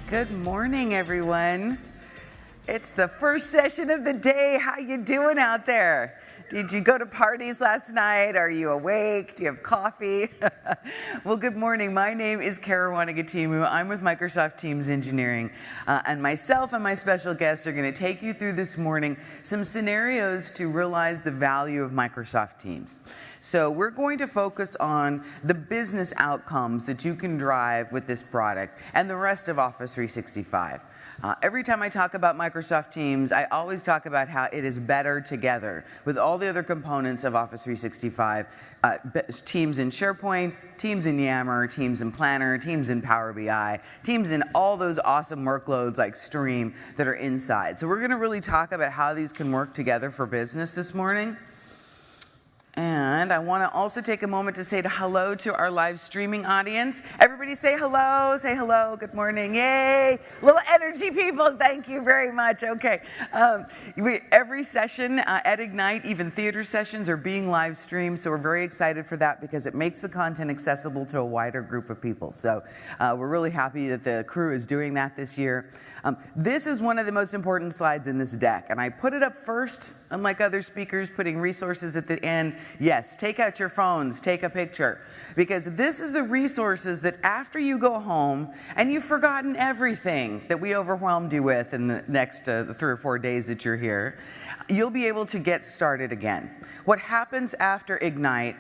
Good morning, everyone. It's the first session of the day. How you doing out there? Did you go to parties last night? Are you awake? Do you have coffee? Well, good morning. My name is Kara Wanagatimu. I'm with Microsoft Teams Engineering. And myself and my special guests are going to take you through this morning some scenarios to realize the value of Microsoft Teams. So we're going to focus on the business outcomes that you can drive with this product and the rest of Office 365. Every time I talk about Microsoft Teams, I always talk about how it is better together with all the other components of Office 365, Teams in SharePoint, Teams in Yammer, Teams in Planner, Teams in Power BI, Teams in all those awesome workloads like Stream that are inside. So we're going to really talk about how these can work together for business this morning. And I want to also take a moment to say hello to our live streaming audience. Everybody say hello, good morning, yay! Little energy, people, thank you very much. Okay, every session at Ignite, even theater sessions, are being live streamed, so we're very excited for that because it makes the content accessible to a wider group of people. So we're really happy that the crew is doing that this year. This is one of the most important slides in this deck, and I put it up first, unlike other speakers putting resources at the end. Yes, take out your phones, take a picture, because this is the resources that after you go home and you've forgotten everything that we overwhelmed you with in the next 3 or 4 days that you're here, you'll be able to get started again. What happens after Ignite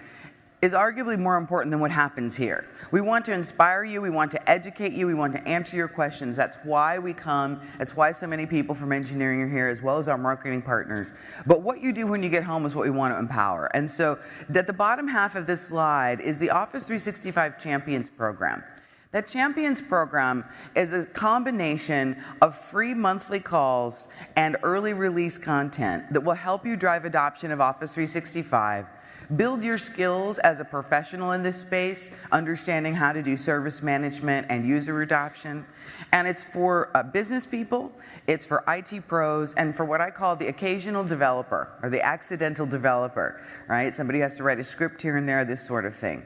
is arguably more important than what happens here. We want to inspire you, we want to educate you, we want to answer your questions. That's why we come, that's why so many people from engineering are here, as well as our marketing partners. But what you do when you get home is what we want to empower. And so at the bottom half of this slide is the Office 365 Champions Program. That Champions Program is a combination of free monthly calls and early release content that will help you drive adoption of Office 365, build your skills as a professional in this space, understanding how to do service management and user adoption. And it's for business people, it's for IT pros, and for what I call the occasional developer, or the accidental developer, right? Somebody has to write a script here and there, this sort of thing.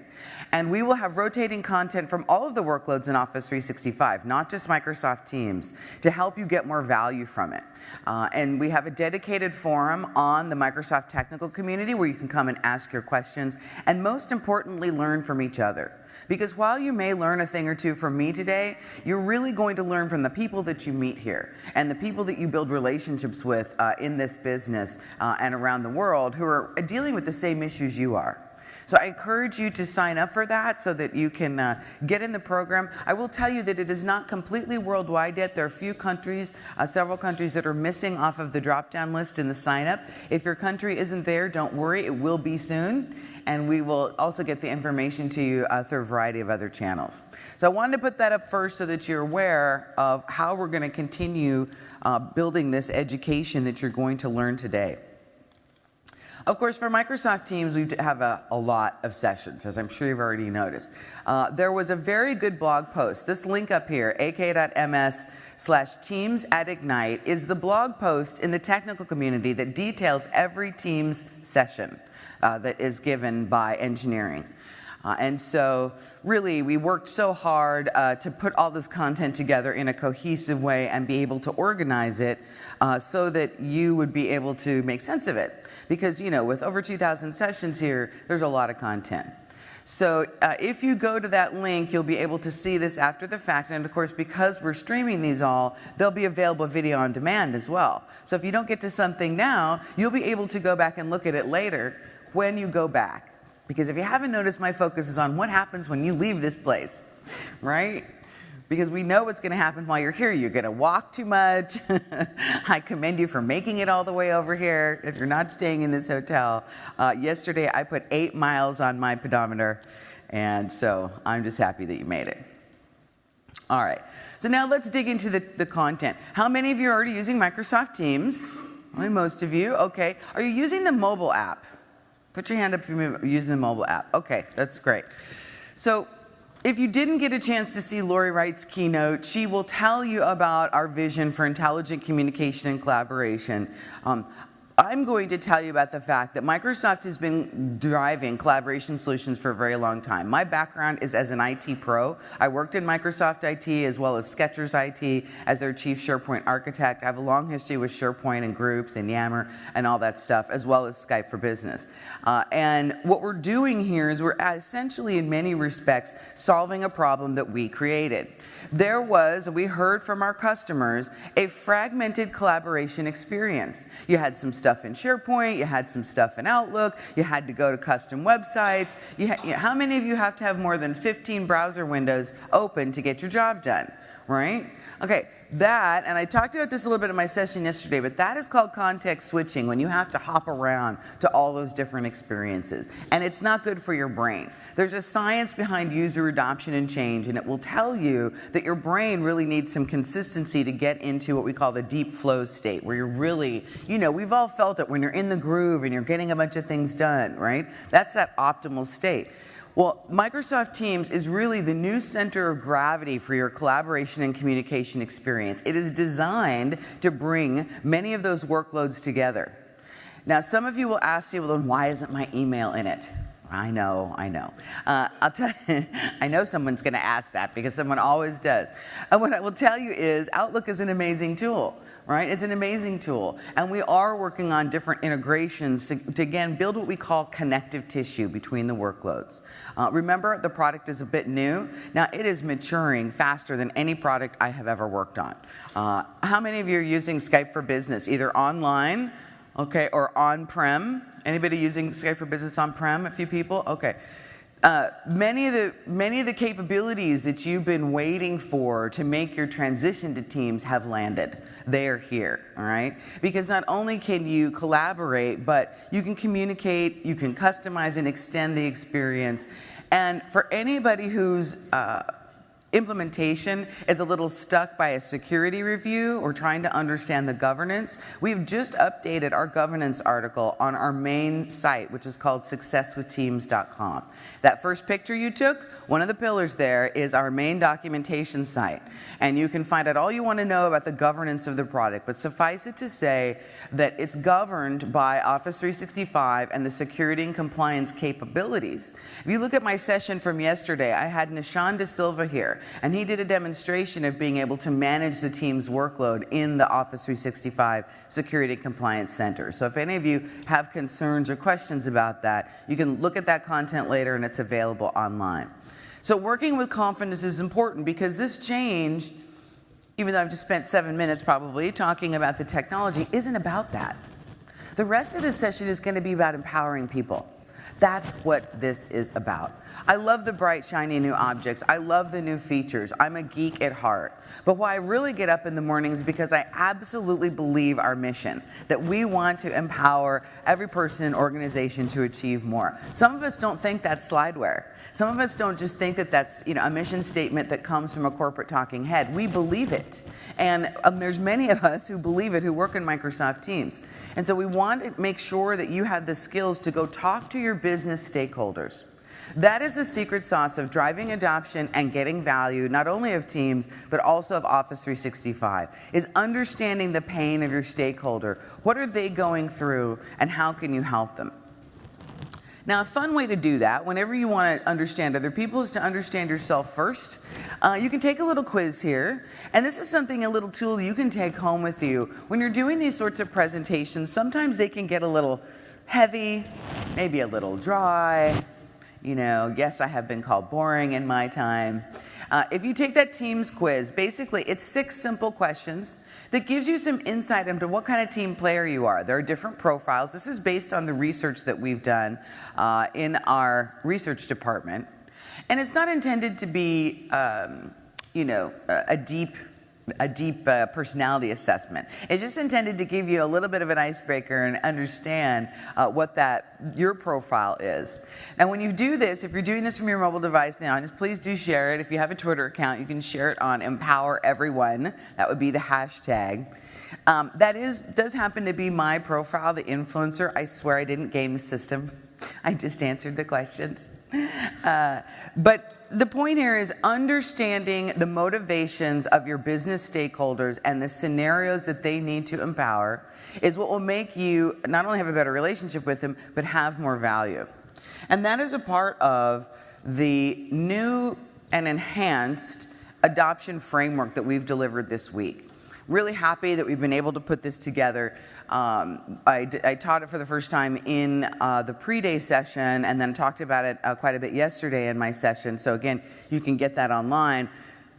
And we will have rotating content from all of the workloads in Office 365, not just Microsoft Teams, to help you get more value from it. And we have a dedicated forum on the Microsoft technical community where you can come and ask your questions, and most importantly, learn from each other. Because while you may learn a thing or two from me today, you're really going to learn from the people that you meet here and the people that you build relationships with in this business and around the world who are dealing with the same issues you are. So I encourage you to sign up for that so that you can get in the program. I will tell you that it is not completely worldwide yet. There are a few countries, several countries that are missing off of the drop-down list in the sign-up. If your country isn't there, don't worry, it will be soon. And we will also get the information to you through a variety of other channels. So I wanted to put that up first so that you're aware of how we're going to continue building this education that you're going to learn today. Of course, for Microsoft Teams, we have a lot of sessions, as I'm sure you've already noticed. There was a very good blog post. This link up here, ak.ms/teams@ignite, is the blog post in the technical community that details every Teams session that is given by engineering. And so really, we worked so hard to put all this content together in a cohesive way and be able to organize it so that you would be able to make sense of it. Because, you know, with over 2,000 sessions here, there's a lot of content. So if you go to that link, you'll be able to see this after the fact. And of course, because we're streaming these all, they'll be available video on demand as well. So if you don't get to something now, you'll be able to go back and look at it later when you go back. Because if you haven't noticed, my focus is on what happens when you leave this place, right? Because we know what's going to happen while you're here. You're going to walk too much. I commend you for making it all the way over here if you're not staying in this hotel. Yesterday, I put 8 miles on my pedometer, and so I'm just happy that you made it. All right, so now let's dig into the content. How many of you are already using Microsoft Teams? Only most of you. Okay. Are you using the mobile app? Put your hand up if you're using the mobile app. Okay, that's great. So if you didn't get a chance to see Lori Wright's keynote, she will tell you about our vision for intelligent communication and collaboration. I'm going to tell you about the fact that Microsoft has been driving collaboration solutions for a very long time. My background is as an IT pro. I worked in Microsoft IT as well as Skechers IT as their chief SharePoint architect. I have a long history with SharePoint and groups and Yammer and all that stuff, as well as Skype for Business. And what we're doing here is we're essentially, in many respects, solving a problem that we created. There was, we heard from our customers, a fragmented collaboration experience. You had some stuff in SharePoint, you had some stuff in Outlook, you had to go to custom websites. How many of you have to have more than 15 browser windows open to get your job done, right? Okay, that, and I talked about this a little bit in my session yesterday, but that is called context switching, when you have to hop around to all those different experiences. And it's not good for your brain. There's a science behind user adoption and change, and it will tell you that your brain really needs some consistency to get into what we call the deep flow state, where you're really, we've all felt it when you're in the groove and you're getting a bunch of things done, right? That's that optimal state. Well, Microsoft Teams is really the new center of gravity for your collaboration and communication experience. It is designed to bring many of those workloads together. Now, some of you will ask me, well, then why isn't my email in it? I know. I'll tell you, I know someone's going to ask that because someone always does. And what I will tell you is Outlook is an amazing tool. Right? It's an amazing tool. And we are working on different integrations to again, build what we call connective tissue between the workloads. Remember, the product is a bit new. Now, it is maturing faster than any product I have ever worked on. How many of you are using Skype for Business, either online, okay, or on-prem? Anybody using Skype for Business on-prem? A few people? Okay. Many of the capabilities that you've been waiting for to make your transition to Teams have landed. They are here, all right? Because not only can you collaborate, but you can communicate, you can customize and extend the experience. And for anybody whose implementation is a little stuck by a security review or trying to understand the governance, we've just updated our governance article on our main site, which is called successwithteams.com. That first picture you took, one of the pillars there is our main documentation site. And you can find out all you want to know about the governance of the product. But suffice it to say that it's governed by Office 365 and the security and compliance capabilities. If you look at my session from yesterday, I had Nishan De Silva here. And he did a demonstration of being able to manage the team's workload in the Office 365 Security and Compliance Center. So if any of you have concerns or questions about that, you can look at that content later and it's available online. So working with confidence is important because this change, even though I've just spent 7 minutes probably talking about the technology, isn't about that. The rest of this session is going to be about empowering people. That's what this is about. I love the bright, shiny new objects. I love the new features. I'm a geek at heart. But why I really get up in the mornings is because I absolutely believe our mission, that we want to empower every person and organization to achieve more. Some of us don't think that's slideware. Some of us don't just think that that's a mission statement that comes from a corporate talking head. We believe it. And there's many of us who believe it who work in Microsoft Teams. And so we want to make sure that you have the skills to go talk to your business stakeholders. That is the secret sauce of driving adoption and getting value, not only of Teams, but also of Office 365, is understanding the pain of your stakeholder. What are they going through, and how can you help them? Now, a fun way to do that, whenever you want to understand other people, is to understand yourself first. You can take a little quiz here, and this is a little tool you can take home with you. When you're doing these sorts of presentations, sometimes they can get a little heavy, maybe a little dry. Yes, I have been called boring in my time. If you take that Teams quiz, basically it's 6 simple questions that gives you some insight into what kind of team player you are. There are different profiles. This is based on the research that we've done in our research department. And it's not intended to be, a deep personality assessment. It's just intended to give you a little bit of an icebreaker and understand what your profile is. And when you do this, if you're doing this from your mobile device now, just please do share it. If you have a Twitter account, you can share it on Empower Everyone. That would be the hashtag. Does happen to be my profile, the influencer. I swear I didn't game the system. I just answered the questions. But the point here is understanding the motivations of your business stakeholders and the scenarios that they need to empower is what will make you not only have a better relationship with them, but have more value. And that is a part of the new and enhanced adoption framework that we've delivered this week. Really happy that we've been able to put this together. I taught it for the first time in the pre-day session and then talked about it quite a bit yesterday in my session. So again, you can get that online.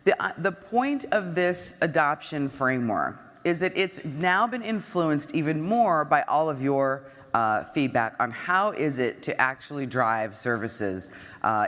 The point of this adoption framework is that it's now been influenced even more by all of your feedback on how is it to actually drive services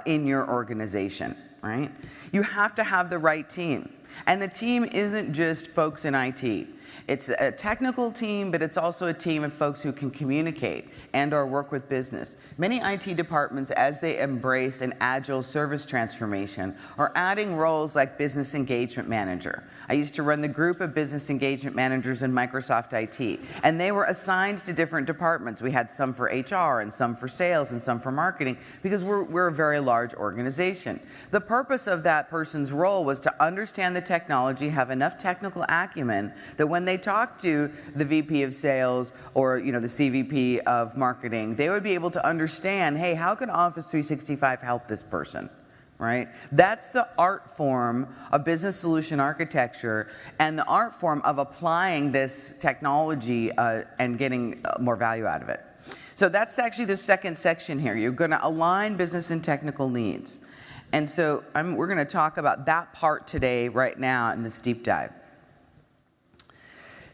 in your organization, right? You have to have the right team. And the team isn't just folks in IT. It's a technical team, but it's also a team of folks who can communicate and or work with business. Many IT departments, as they embrace an agile service transformation, are adding roles like business engagement manager. I used to run the group of business engagement managers in Microsoft IT, and they were assigned to different departments. We had some for HR and some for sales and some for marketing because we're a very large organization. The purpose of that person's role was to understand the technology, have enough technical acumen that when they talk to the VP of sales or the CVP of marketing, they would be able to understand, hey, how can Office 365 help this person? Right? That's the art form of business solution architecture and the art form of applying this technology and getting more value out of it. So that's actually the second section here. You're going to align business and technical needs. And so we're going to talk about that part today, right now, in this deep dive.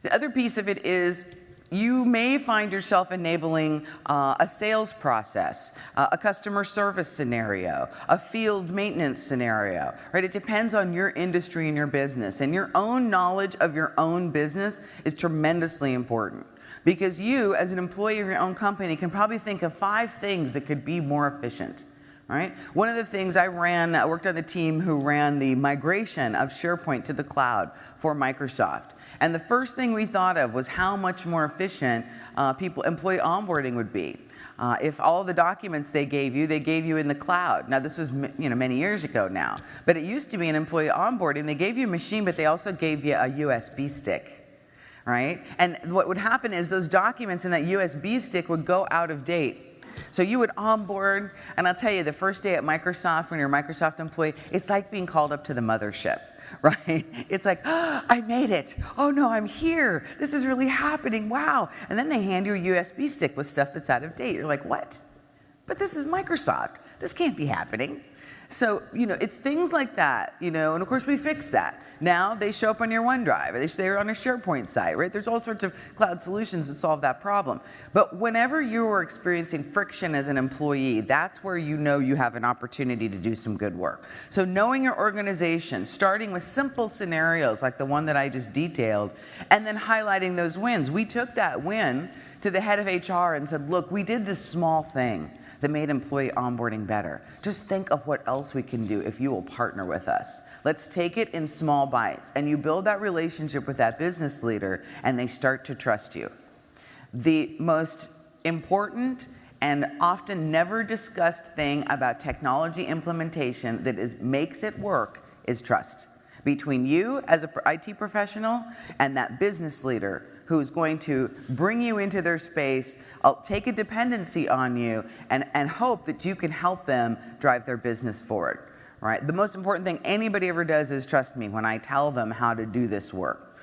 The other piece of it is you may find yourself enabling a sales process, a customer service scenario, a field maintenance scenario, right? It depends on your industry and your business. And your own knowledge of your own business is tremendously important because you, as an employee of your own company, can probably think of 5 things that could be more efficient. Right? One of the things I worked on the team who ran the migration of SharePoint to the cloud for Microsoft. And the first thing we thought of was how much more efficient employee onboarding would be. If all the documents they gave you in the cloud. Now this was many years ago now, but it used to be an employee onboarding. They gave you a machine, but they also gave you a USB stick, right? And what would happen is those documents in that USB stick would go out of date. So you would onboard, and I'll tell you, the first day at Microsoft, when you're a Microsoft employee, it's like being called up to the mothership, right? It's like, oh, I made it. Oh no, I'm here. This is really happening. Wow. And then they hand you a USB stick with stuff that's out of date. You're like, what? But this is Microsoft. This can't be happening. So, it's things like that, and of course we fixed that. Now they show up on your OneDrive, they're on a SharePoint site, right? There's all sorts of cloud solutions that solve that problem. But whenever you are experiencing friction as an employee, that's where you have an opportunity to do some good work. So knowing your organization, starting with simple scenarios like the one that I just detailed, and then highlighting those wins. We took that win to the head of HR and said, look, we did this small thing that made employee onboarding better. Just think of what else we can do if you will partner with us. Let's take it in small bites. And you build that relationship with that business leader and they start to trust you. The most important and often never discussed thing about technology implementation that makes it work is trust. Between you as an IT professional and that business leader who's going to bring you into their space, take a dependency on you, and hope that you can help them drive their business forward. Right? The most important thing anybody ever does is trust me when I tell them how to do this work.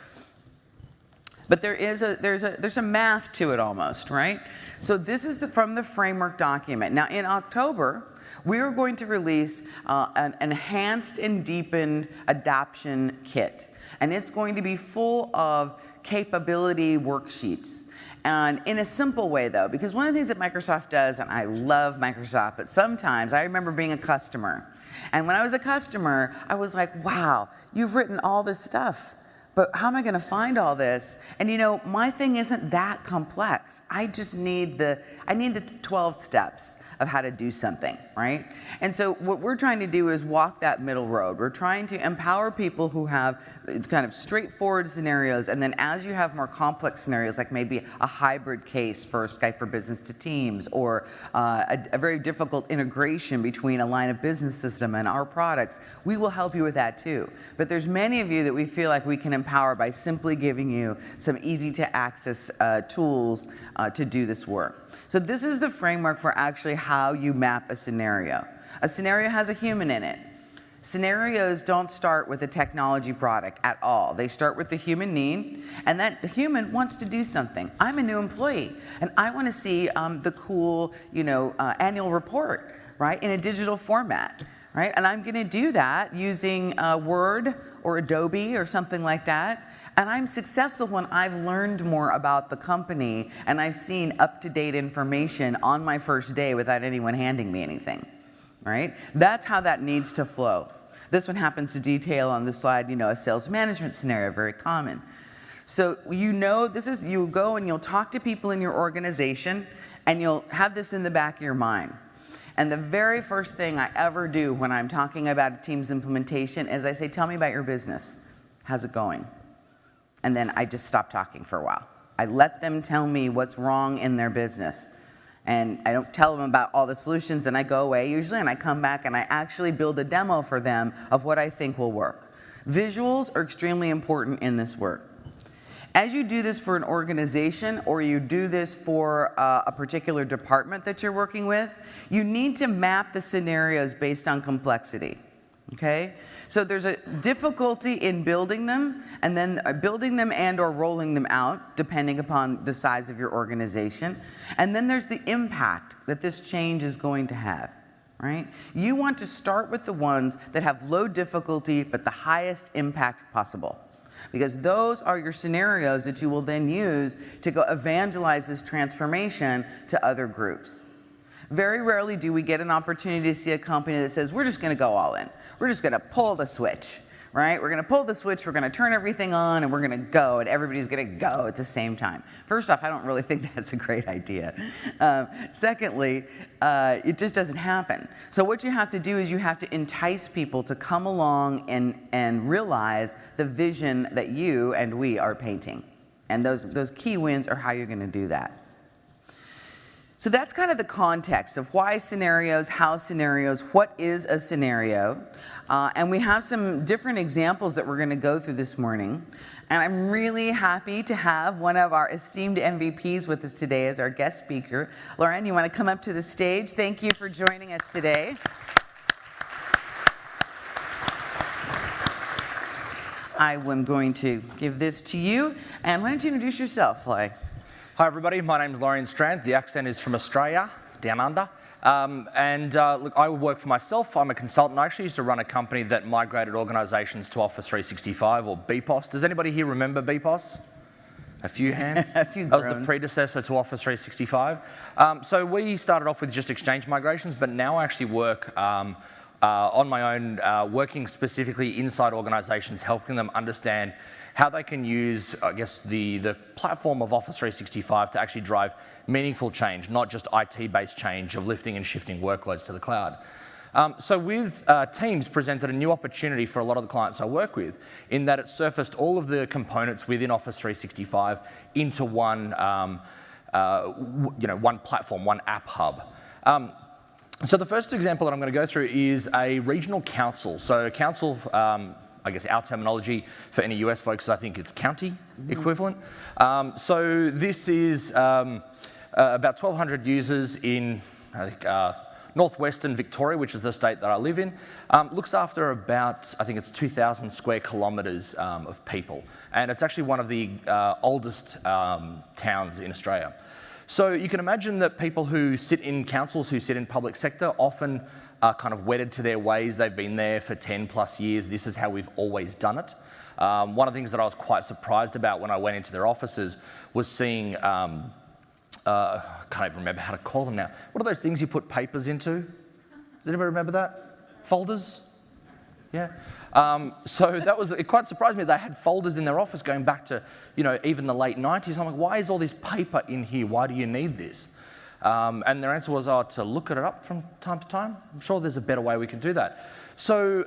But there's a math to it almost, right? So this is from the framework document. Now in October, we are going to release an enhanced and deepened adoption kit. And it's going to be full of capability worksheets. And in a simple way though, because one of the things that Microsoft does, and I love Microsoft, but sometimes I remember being a customer. And when I was a customer, I was like, wow, you've written all this stuff, but how am I gonna find all this? And my thing isn't that complex. I just need the 12 steps of how to do something. right? And so what we're trying to do is walk that middle road. We're trying to empower people who have kind of straightforward scenarios, and then as you have more complex scenarios, like maybe a hybrid case for Skype for Business to Teams, or a very difficult integration between a line of business system and our products, we will help you with that too. But there's many of you that we feel like we can empower by simply giving you some easy to access tools to do this work. So this is the framework for actually how you map a scenario. A scenario has a human in it. Scenarios don't start with a technology product at all. They start with the human need, and that human wants to do something. I'm a new employee, and I want to see the cool, annual report, right, in a digital format, right? And I'm going to do that using Word or Adobe or something like that. And I'm successful when I've learned more about the company and I've seen up-to-date information on my first day without anyone handing me anything, right? That's how that needs to flow. This one happens to detail on this slide, a sales management scenario, very common. So you'll go and you'll talk to people in your organization and you'll have this in the back of your mind. And the very first thing I ever do when I'm talking about a Teams implementation is I say, tell me about your business. How's it going? And then I just stop talking for a while. I let them tell me what's wrong in their business. And I don't tell them about all the solutions, and I go away usually, and I come back and I actually build a demo for them of what I think will work. Visuals are extremely important in this work. As you do this for an organization, or you do this for a particular department that you're working with, you need to map the scenarios based on complexity. Okay? So there's a difficulty in building them, and then building them and or rolling them out, depending upon the size of your organization. And then there's the impact that this change is going to have, right? You want to start with the ones that have low difficulty, but the highest impact possible. Because those are your scenarios that you will then use to go evangelize this transformation to other groups. Very rarely do we get an opportunity to see a company that says, we're just going to go all in. We're just going to pull the switch, right? We're going to pull the switch, we're going to turn everything on, and we're going to go, and everybody's going to go at the same time. First off, I don't really think that's a great idea. Secondly, it just doesn't happen. So what you have to do is you have to entice people to come along and realize the vision that you and we are painting. And those key wins are how you're going to do that. So that's kind of the context of why scenarios, how scenarios, what is a scenario. And we have some different examples that we're going to go through this morning. And I'm really happy to have one of our esteemed MVPs with us today as our guest speaker. Lauren, you want to come up to the stage? Thank you for joining us today. I am going to give this to you. And why don't you introduce yourself, Lai? Hi everybody, my name's Lauren Strand. The accent is from Australia, down under. Look, I work for myself. I'm a consultant. I actually used to run a company that migrated organisations to Office 365 or BPOS. Does anybody here remember BPOS? A few hands? A few That was the predecessor to Office 365. So we started off with just Exchange migrations, but now I actually work on my own, working specifically inside organisations, helping them understand how they can use, I guess, the platform of Office 365 to actually drive meaningful change, not just IT-based change of lifting and shifting workloads to the cloud. So with Teams presented a new opportunity for a lot of the clients I work with, in that it surfaced all of the components within Office 365 into one, one platform, one app hub. So the first example that I'm going to go through is a regional council. So a council, I guess our terminology for any US folks, I think it's county equivalent. So this is about 1,200 users in, I think, northwestern Victoria, which is the state that I live in. Looks after about, I think it's 2,000 square kilometres of people. And it's actually one of the oldest towns in Australia. So you can imagine that people who sit in councils, who sit in public sector, often are kind of wedded to their ways. They've been there for 10 plus years. This is how we've always done it. One of the things that I was quite surprised about when I went into their offices was seeing, I can't even remember how to call them now. What are those things you put papers into? Does anybody remember that? Folders? Yeah. So that was, it quite surprised me. They had folders in their office going back to, even the late 90s. I'm like, why is all this paper in here? Why do you need this? And their answer was, to look it up from time to time. I'm sure there's a better way we can do that. So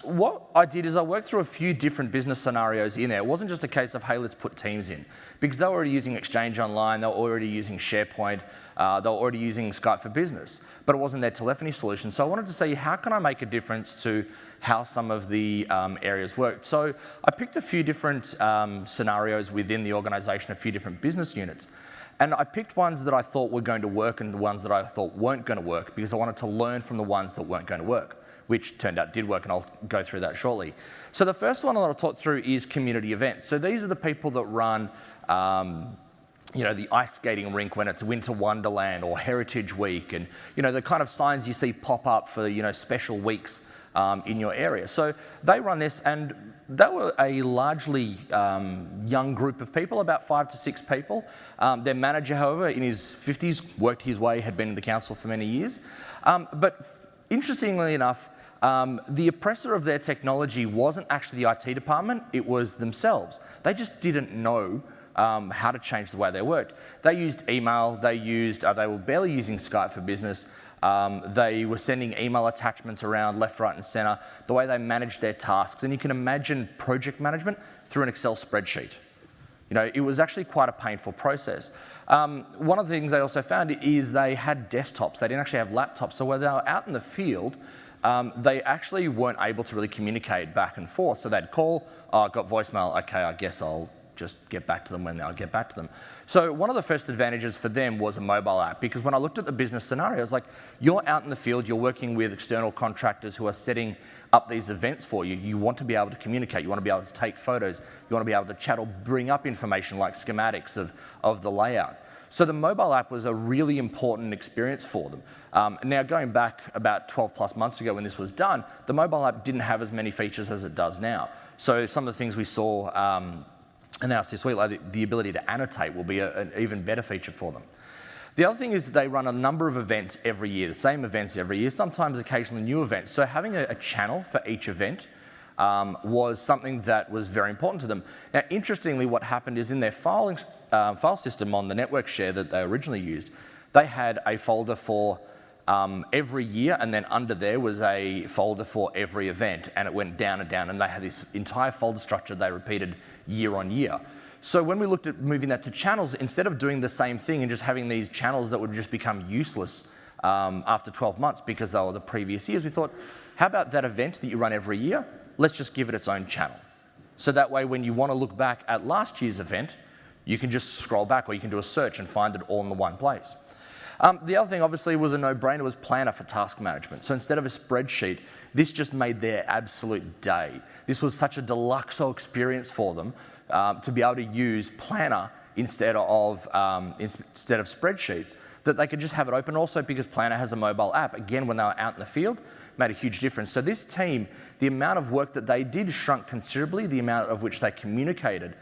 what I did is I worked through a few different business scenarios in there. It wasn't just a case of, hey, let's put Teams in, because they were already using Exchange Online, they were already using SharePoint, they were already using Skype for Business, but it wasn't their telephony solution. So I wanted to see, how can I make a difference to how some of the areas worked? So I picked a few different scenarios within the organization, a few different business units. And I picked ones that I thought were going to work and the ones that I thought weren't going to work, because I wanted to learn from the ones that weren't going to work, which turned out did work, and I'll go through that shortly. So the first one that I'll talk through is community events. So these are the people that run the ice skating rink when it's Winter Wonderland or Heritage Week, and the kind of signs you see pop up for special weeks in your area. So they run this, and they were a largely young group of people, about 5 to 6 people. Their manager, however, in his 50s, worked his way, had been in the council for many years. But interestingly enough, the oppressor of their technology wasn't actually the IT department, it was themselves. They just didn't know how to change the way they worked. They used email, they were barely using Skype for Business. They were sending email attachments around left, right, and center, the way they managed their tasks. And you can imagine project management through an Excel spreadsheet. It was actually quite a painful process. One of the things they also found is they had desktops. They didn't actually have laptops. So when they were out in the field, they actually weren't able to really communicate back and forth. So they'd call, got voicemail, okay, I guess I'll just get back to them when I'll get back to them. So one of the first advantages for them was a mobile app, because when I looked at the business scenario, it's like, you're out in the field, you're working with external contractors who are setting up these events for you. You want to be able to communicate, you want to be able to take photos, you want to be able to chat or bring up information like schematics of the layout. So the mobile app was a really important experience for them. Now, going back about 12 plus months ago when this was done, the mobile app didn't have as many features as it does now. So some of the things we saw announced this week, like the ability to annotate, will be an even better feature for them. The other thing is they run a number of events every year, the same events every year, sometimes occasionally new events. So having a channel for each event was something that was very important to them. Now, interestingly, what happened is in their file system on the network share that they originally used, they had a folder for every year, and then under there was a folder for every event, and it went down and down, and they had this entire folder structure they repeated year on year. So when we looked at moving that to channels, instead of doing the same thing and just having these channels that would just become useless after 12 months because they were the previous years, we thought, how about that event that you run every year? Let's just give it its own channel. So that way, when you want to look back at last year's event, you can just scroll back, or you can do a search and find it all in the one place. The other thing, obviously, was a no-brainer, was Planner for task management. So instead of a spreadsheet, this just made their absolute day. This was such a deluxe experience for them to be able to use Planner instead of spreadsheets, that they could just have it open. Also, because Planner has a mobile app, again, when they were out in the field, made a huge difference. So this team, the amount of work that they did shrunk considerably, the amount of which they communicated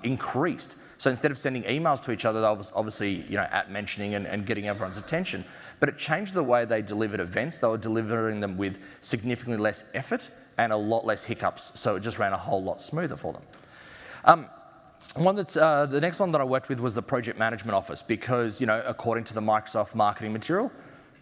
increased. So instead of sending emails to each other, they were obviously at mentioning and getting everyone's attention. But it changed the way they delivered events. They were delivering them with significantly less effort and a lot less hiccups. So it just ran a whole lot smoother for them. The next one that I worked with was the project management office, because according to the Microsoft marketing material,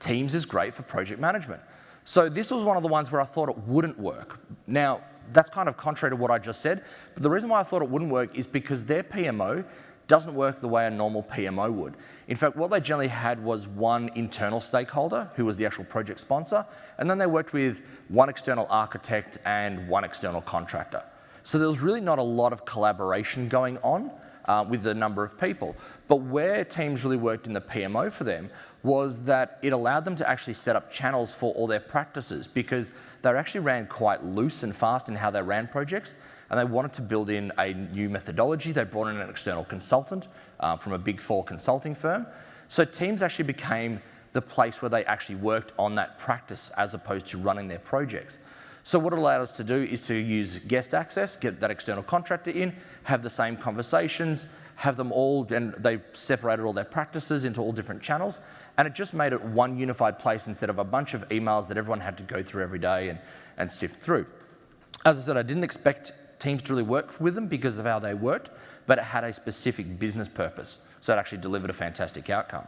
Teams is great for project management. So this was one of the ones where I thought it wouldn't work. Now, that's kind of contrary to what I just said, but the reason why I thought it wouldn't work is because their PMO doesn't work the way a normal PMO would. In fact, what they generally had was one internal stakeholder who was the actual project sponsor, and then they worked with one external architect and one external contractor. So there was really not a lot of collaboration going on with the number of people. But where Teams really worked in the PMO for them was that it allowed them to actually set up channels for all their practices, because they actually ran quite loose and fast in how they ran projects, and they wanted to build in a new methodology. They brought in an external consultant from a Big Four consulting firm. So Teams actually became the place where they actually worked on that practice as opposed to running their projects. So what it allowed us to do is to use guest access, get that external contractor in, have the same conversations, have them all, and they separated all their practices into all different channels, and it just made it one unified place instead of a bunch of emails that everyone had to go through every day and sift through. As I said, I didn't expect Teams to really work with them because of how they worked, but it had a specific business purpose, so it actually delivered a fantastic outcome.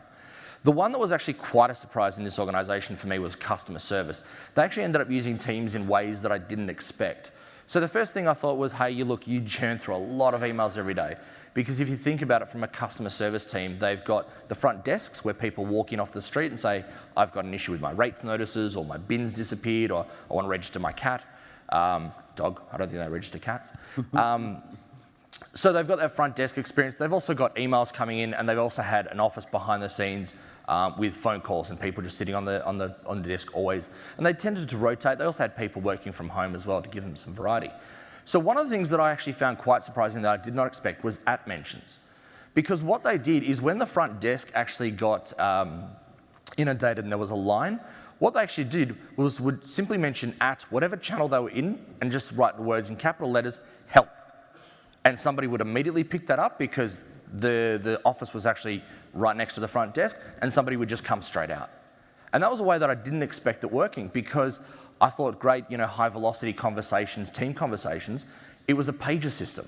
The one that was actually quite a surprise in this organization for me was customer service. They actually ended up using Teams in ways that I didn't expect. So the first thing I thought was, hey, you churn through a lot of emails every day. Because if you think about it from a customer service team, they've got the front desks where people walk in off the street and say, I've got an issue with my rates notices, or my bin's disappeared, or I want to register my cat. Dog, I don't think they register cats. So they've got that front desk experience. They've also got emails coming in, and they've also had an office behind the scenes with phone calls and people just sitting on the desk always. And they tended to rotate. They also had people working from home as well to give them some variety. So one of the things that I actually found quite surprising that I did not expect was at mentions. Because what they did is when the front desk actually got inundated and there was a line, what they actually did was would simply mention at whatever channel they were in and just write the words in capital letters, help. And somebody would immediately pick that up because the office was actually right next to the front desk, and somebody would just come straight out. And that was a way that I didn't expect it working, because I thought, great, high velocity conversations, team conversations, it was a pager system.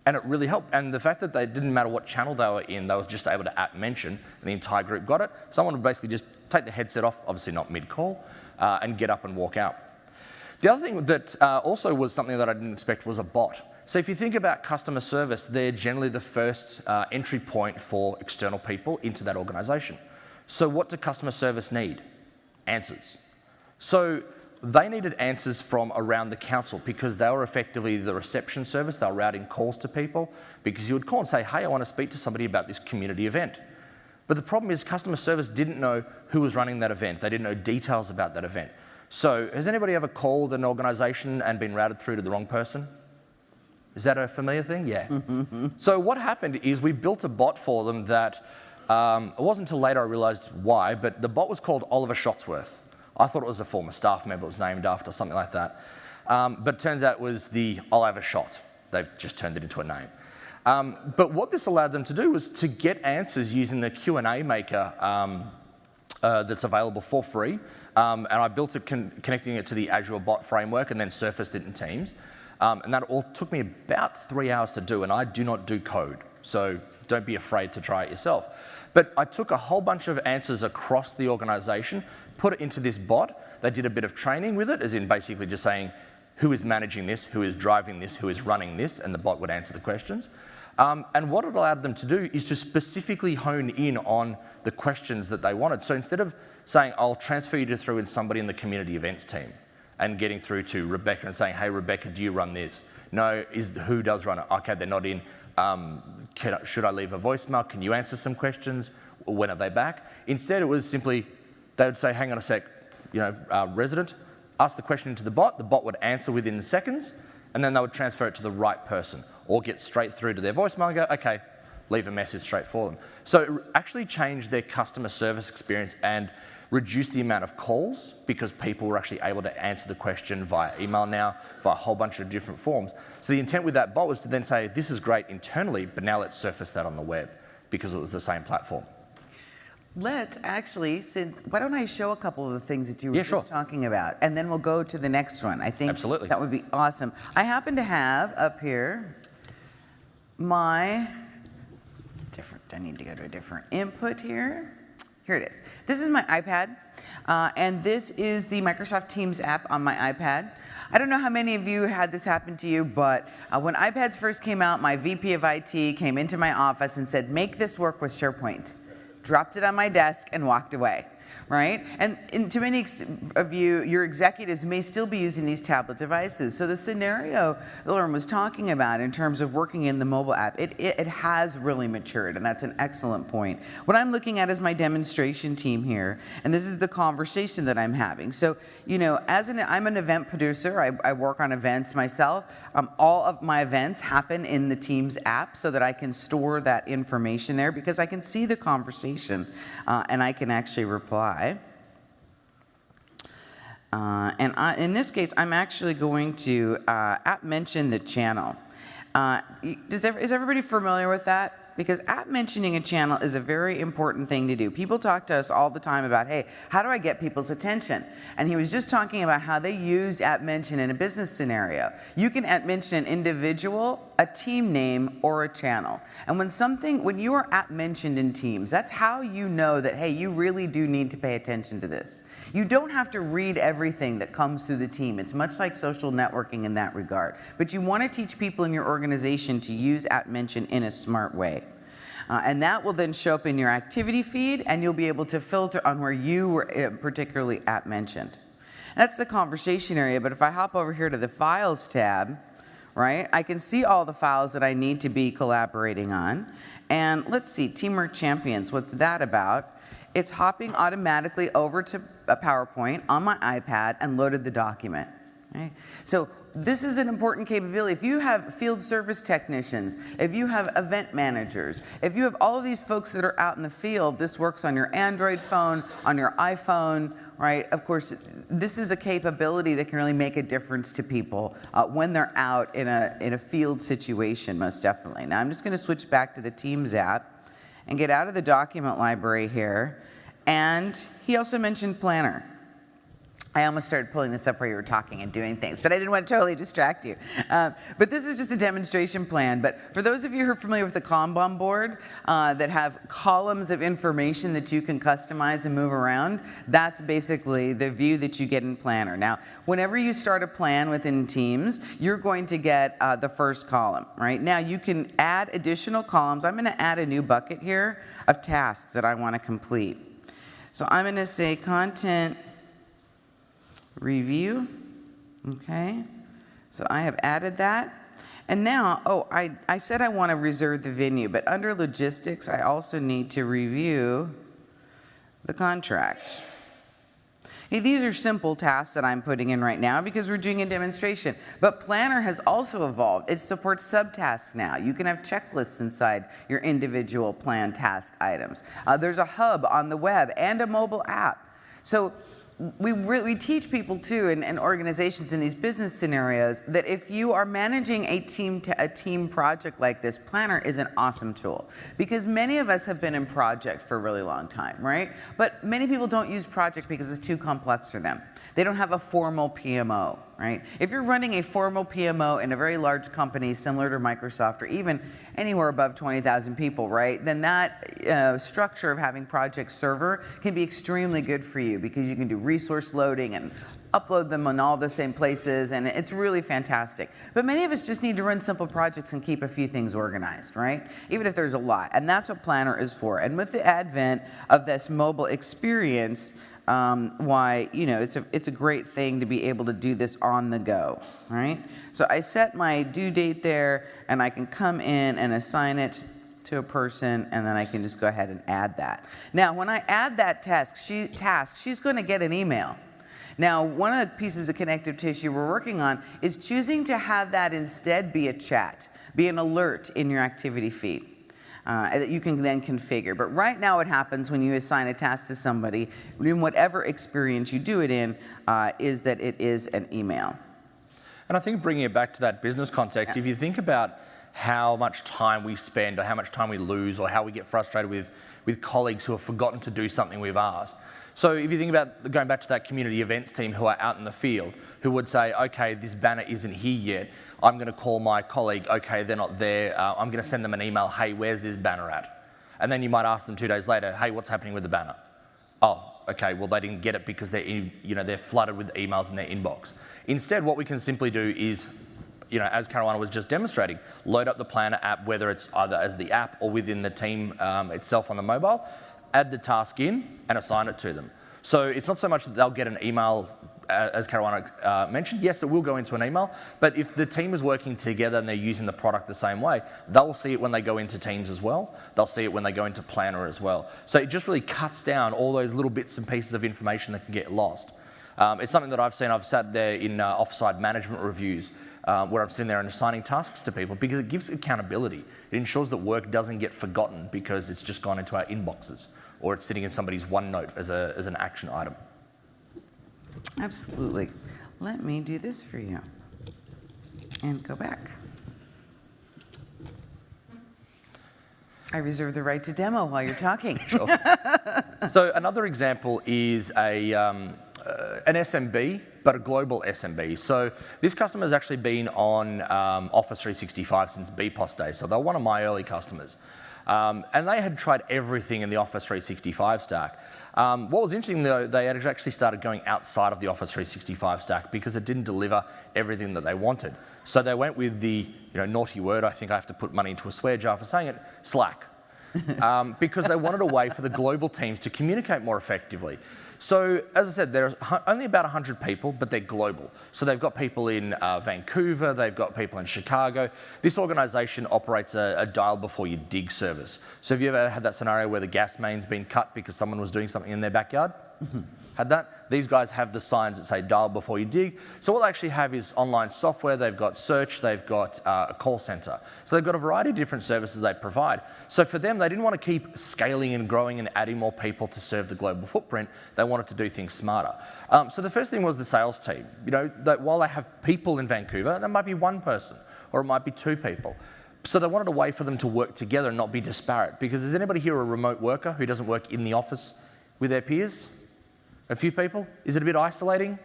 And it really helped. And the fact that they didn't matter what channel they were in, they were just able to mention, and the entire group got it. Someone would basically just take the headset off, obviously not mid-call, and get up and walk out. The other thing that also was something that I didn't expect was a bot. So if you think about customer service, they're generally the first entry point for external people into that organization. So what do customer service need? Answers. So they needed answers from around the council, because they were effectively the reception service. They were routing calls to people, because you would call and say, hey, I want to speak to somebody about this community event. But the problem is customer service didn't know who was running that event. They didn't know details about that event. So has anybody ever called an organization and been routed through to the wrong person? Is that a familiar thing? Yeah. So what happened is we built a bot for them that, it wasn't until later I realized why, but the bot was called Oliver Shotsworth. I thought it was a former staff member, it was named after, something like that. But it turns out it was the I'll have a shot. They've just turned it into a name. But what this allowed them to do was to get answers using the Q&A maker that's available for free. And I built it connecting it to the Azure bot framework and then surfaced it in Teams. And that all took me about 3 hours to do, and I do not do code, so don't be afraid to try it yourself. But I took a whole bunch of answers across the organization, put it into this bot. They did a bit of training with it, as in basically just saying, who is managing this, who is driving this, who is running this, and the bot would answer the questions. And what it allowed them to do is to specifically hone in on the questions that they wanted. So instead of saying, I'll transfer you through in somebody in the community events team, and getting through to Rebecca and saying, hey, Rebecca, do you run this? No, who does run it? Okay, they're not in. Should I leave a voicemail? Can you answer some questions? When are they back? Instead, it was simply, they would say, hang on a sec, resident, ask the question into the bot would answer within seconds, and then they would transfer it to the right person, or get straight through to their voicemail and go, okay, leave a message straight for them. So it actually changed their customer service experience and reduced the amount of calls, because people were actually able to answer the question via email now, via a whole bunch of different forms. So the intent with that bot was to then say, this is great internally, but now let's surface that on the web, because it was the same platform. Let's actually, why don't I show a couple of the things that you were just talking about, and then we'll go to the next one. I think absolutely that would be awesome. I happen to have up here my I need to go to a different input here. Here it is. This is my iPad, and this is the Microsoft Teams app on my iPad. I don't know how many of you had this happen to you, but when iPads first came out, my VP of IT came into my office and said, make this work with SharePoint. Dropped it on my desk and walked away, right? And to many of you, your executives may still be using these tablet devices. So the scenario that Lauren was talking about in terms of working in the mobile app, it has really matured, and that's an excellent point. What I'm looking at is my demonstration team here, and this is the conversation that I'm having. So, I'm an event producer. I work on events myself. All of my events happen in the Teams app so that I can store that information there, because I can see the conversation and I can actually reply. In this case, I'm actually going to mention the channel. Is everybody familiar with that? Because at mentioning a channel is a very important thing to do. People talk to us all the time about, hey, how do I get people's attention? And he was just talking about how they used at mention in a business scenario. You can at mention an individual, a team name, or a channel. And when you are at mentioned in Teams, that's how you know that, hey, you really do need to pay attention to this. You don't have to read everything that comes through the team. It's much like social networking in that regard. But you want to teach people in your organization to use at mention in a smart way. And that will then show up in your activity feed, and you'll be able to filter on where you were particularly at mentioned. That's the conversation area, but if I hop over here to the Files tab, right, I can see all the files that I need to be collaborating on. And let's see, Teamwork Champions, what's that about? It's hopping automatically over to a PowerPoint on my iPad and loaded the document. Right? So this is an important capability. If you have field service technicians, if you have event managers, if you have all of these folks that are out in the field, this works on your Android phone, on your iPhone, right? Of course, this is a capability that can really make a difference to people when they're out in a field situation, most definitely. Now I'm just going to switch back to the Teams app and get out of the document library here. And he also mentioned Planner. I almost started pulling this up where you were talking and doing things, but I didn't want to totally distract you. But this is just a demonstration plan. But for those of you who are familiar with the Kanban board that have columns of information that you can customize and move around, that's basically the view that you get in Planner. Now, whenever you start a plan within Teams, you're going to get the first column, right? Now, you can add additional columns. I'm going to add a new bucket here of tasks that I want to complete. So I'm going to say content review, okay? So I have added that. And now, I said I want to reserve the venue, but under logistics, I also need to review the contract. Hey, these are simple tasks that I'm putting in right now because we're doing a demonstration. But Planner has also evolved. It supports subtasks now. You can have checklists inside your individual plan task items. There's a hub on the web and a mobile app. So we teach people too and organizations in these business scenarios that if you are managing a team project like this, Planner is an awesome tool because many of us have been in project for a really long time, right? But many people don't use project because it's too complex for them. They don't have a formal PMO, right? If you're running a formal PMO in a very large company similar to Microsoft or even anywhere above 20,000 people, right, then that structure of having Project Server can be extremely good for you because you can do resource loading and upload them on all the same places, and it's really fantastic. But many of us just need to run simple projects and keep a few things organized, right? Even if there's a lot, and that's what Planner is for. And with the advent of this mobile experience, it's a great thing to be able to do this on the go, right? So I set my due date there, and I can come in and assign it to a person, and then I can just go ahead and add that. Now, when I add that task, she's going to get an email. Now, one of the pieces of connective tissue we're working on is choosing to have that instead be a chat, be an alert in your activity feed. That you can then configure. But right now what happens when you assign a task to somebody, in whatever experience you do it in, is that it is an email. And I think bringing it back to that business context, if you think about how much time we spend or how much time we lose or how we get frustrated with colleagues who have forgotten to do something we've asked. So if you think about going back to that community events team who are out in the field, who would say, okay, this banner isn't here yet, I'm going to call my colleague, okay, they're not there, I'm going to send them an email, hey, where's this banner at? And then you might ask them 2 days later, hey, what's happening with the banner? Oh, okay, well, they didn't get it because they're flooded with emails in their inbox. Instead, what we can simply do is, as Caruana was just demonstrating, load up the Planner app, whether it's either as the app or within the team itself on the mobile, add the task in and assign it to them. So it's not so much that they'll get an email, as Caruana mentioned. Yes, it will go into an email, but if the team is working together and they're using the product the same way, they'll see it when they go into Teams as well. They'll see it when they go into Planner as well. So it just really cuts down all those little bits and pieces of information that can get lost. It's something that I've seen. I've sat there in offsite management reviews where I'm sitting there and assigning tasks to people because it gives accountability. It ensures that work doesn't get forgotten because it's just gone into our inboxes or it's sitting in somebody's OneNote as an action item. Absolutely. Let me do this for you and go back. I reserve the right to demo while you're talking. Sure. So another example is an SMB, but a global SMB. So this customer has actually been on Office 365 since BPOS days. So they're one of my early customers. And they had tried everything in the Office 365 stack. What was interesting though, they had actually started going outside of the Office 365 stack because it didn't deliver everything that they wanted. So they went with the naughty word, I think I have to put money into a swear jar for saying it, Slack. Because they wanted a way for the global teams to communicate more effectively. So as I said, there's only about 100 people, but they're global. So they've got people in Vancouver, they've got people in Chicago. This organization operates a dial before you dig service. So have you ever had that scenario where the gas main's been cut because someone was doing something in their backyard? Had that? These guys have the signs that say dial before you dig. So what they actually have is online software, they've got search, they've got a call center. So they've got a variety of different services they provide. So for them, they didn't want to keep scaling and growing and adding more people to serve the global footprint. They wanted to do things smarter. So the first thing was the sales team. That while they have people in Vancouver, there might be one person or it might be two people. So they wanted a way for them to work together and not be disparate. Because is anybody here a remote worker who doesn't work in the office with their peers? A few people? Is it a bit isolating?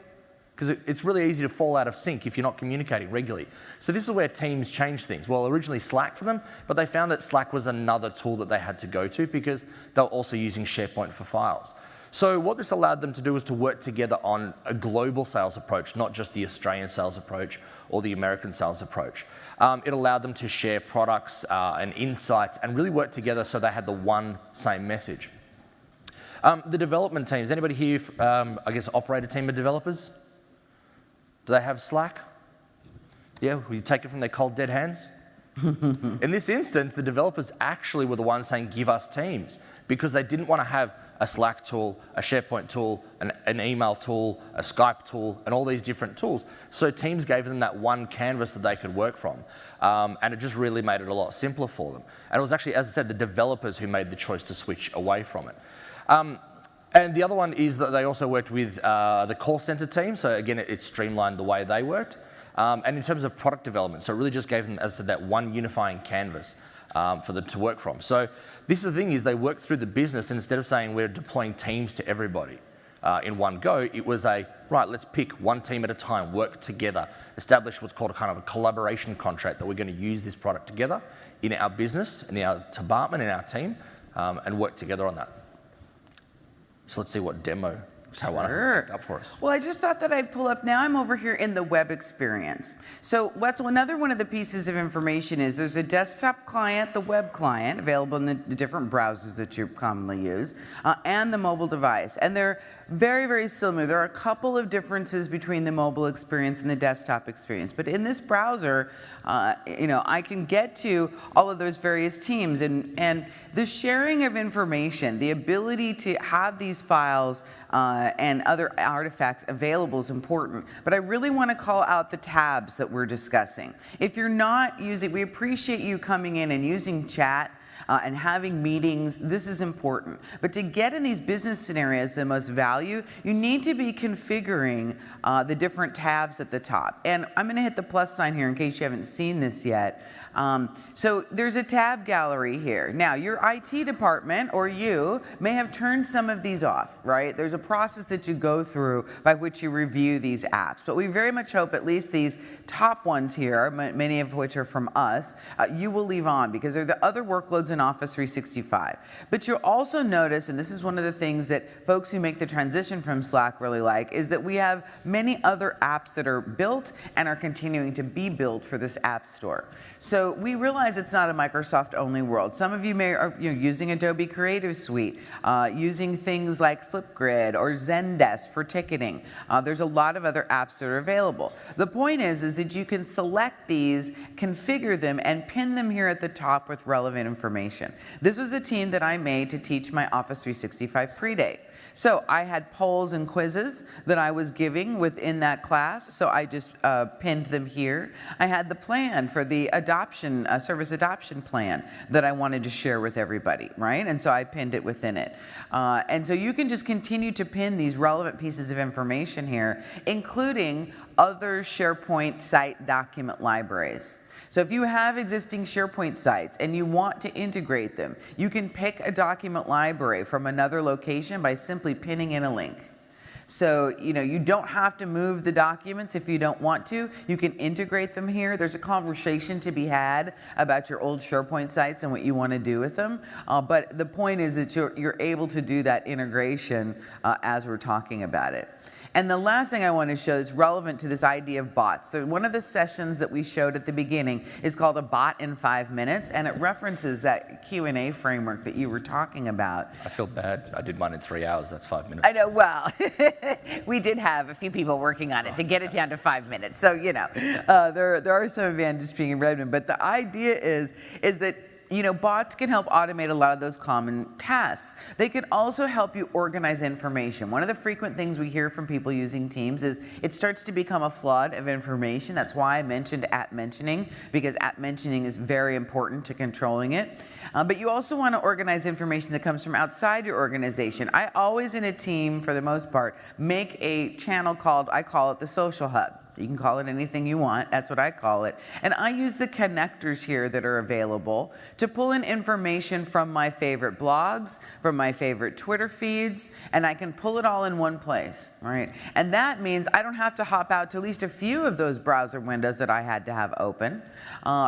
Because it's really easy to fall out of sync if you're not communicating regularly. So this is where teams change things. Well, originally Slack for them, but they found that Slack was another tool that they had to go to because they were also using SharePoint for files. So what this allowed them to do was to work together on a global sales approach, not just the Australian sales approach or the American sales approach. It allowed them to share products and insights and really work together so they had the one same message. The development teams, anybody here, I guess, operate a team of developers? Do they have Slack? Yeah, will you take it from their cold, dead hands? In this instance, the developers actually were the ones saying, give us teams, because they didn't want to have a Slack tool, a SharePoint tool, an email tool, a Skype tool, and all these different tools. So Teams gave them that one canvas that they could work from. And it just really made it a lot simpler for them. And it was actually, as I said, the developers who made the choice to switch away from it. And the other one is that they also worked with the call center team. So again, it streamlined the way they worked. And in terms of product development, so it really just gave them, as I said, that one unifying canvas for them to work from. So this is the thing is they worked through the business, and instead of saying we're deploying teams to everybody in one go, it was right, let's pick one team at a time, work together, establish what's called a kind of a collaboration contract that we're going to use this product together in our business, in our department, in our team, and work together on that. So let's see what demo Tawana picked up for us. Well, I just thought that I'd pull up. Now I'm over here in the web experience. So what's another one of the pieces of information is there's a desktop client, the web client, available in the different browsers that you commonly use, and the mobile device. And they're very, very similar. There are a couple of differences between the mobile experience and the desktop experience. But in this browser, I can get to all of those various teams, and the sharing of information, the ability to have these files and other artifacts available is important. But I really want to call out the tabs that we're discussing. If you're not using, we appreciate you coming in and using chat and having meetings. This is important. But to get in these business scenarios the most value, you need to be configuring the different tabs at the top. And I'm going to hit the plus sign here in case you haven't seen this yet. So there's a tab gallery here. Now, your IT department or you may have turned some of these off, right? There's a process that you go through by which you review these apps. But we very much hope at least these top ones here, many of which are from us, you will leave on because they're the other workloads in Office 365. But you'll also notice, and this is one of the things that folks who make the transition from Slack really like, is that we have many other apps that are built and are continuing to be built for this app store. So we realize it's not a Microsoft-only world. Some of you may are using Adobe Creative Suite, using things like Flipgrid or Zendesk for ticketing. There's a lot of other apps that are available. The point is that you can select these, configure them, and pin them here at the top with relevant information. This was a team that I made to teach my Office 365 pre-date. So I had polls and quizzes that I was giving within that class, so I just pinned them here. I had the plan for the adoption, service adoption plan that I wanted to share with everybody, right? And so I pinned it within it. And so you can just continue to pin these relevant pieces of information here, including other SharePoint site document libraries. So if you have existing SharePoint sites and you want to integrate them, you can pick a document library from another location by simply pinning in a link. So, you don't have to move the documents if you don't want to. You can integrate them here. There's a conversation to be had about your old SharePoint sites and what you want to do with them. But the point is that you're able to do that integration as we're talking about it. And the last thing I want to show is relevant to this idea of bots. So one of the sessions that we showed at the beginning is called a bot in 5 minutes, and it references that Q&A framework that you were talking about. I feel bad. I did mine in 3 hours. That's 5 minutes. I know. Well, we did have a few people working on it to get it down to 5 minutes. So, there are some advantages being in Redmond. But the idea is that bots can help automate a lot of those common tasks. They can also help you organize information. One of the frequent things we hear from people using Teams is it starts to become a flood of information. That's why I mentioned app mentioning, because app mentioning is very important to controlling it. But you also want to organize information that comes from outside your organization. I always, in a team, for the most part, make a channel called, I call it the social hub. You can call it anything you want. That's what I call it. And I use the connectors here that are available to pull in information from my favorite blogs, from my favorite Twitter feeds, and I can pull it all in one place, right? And that means I don't have to hop out to at least a few of those browser windows that I had to have open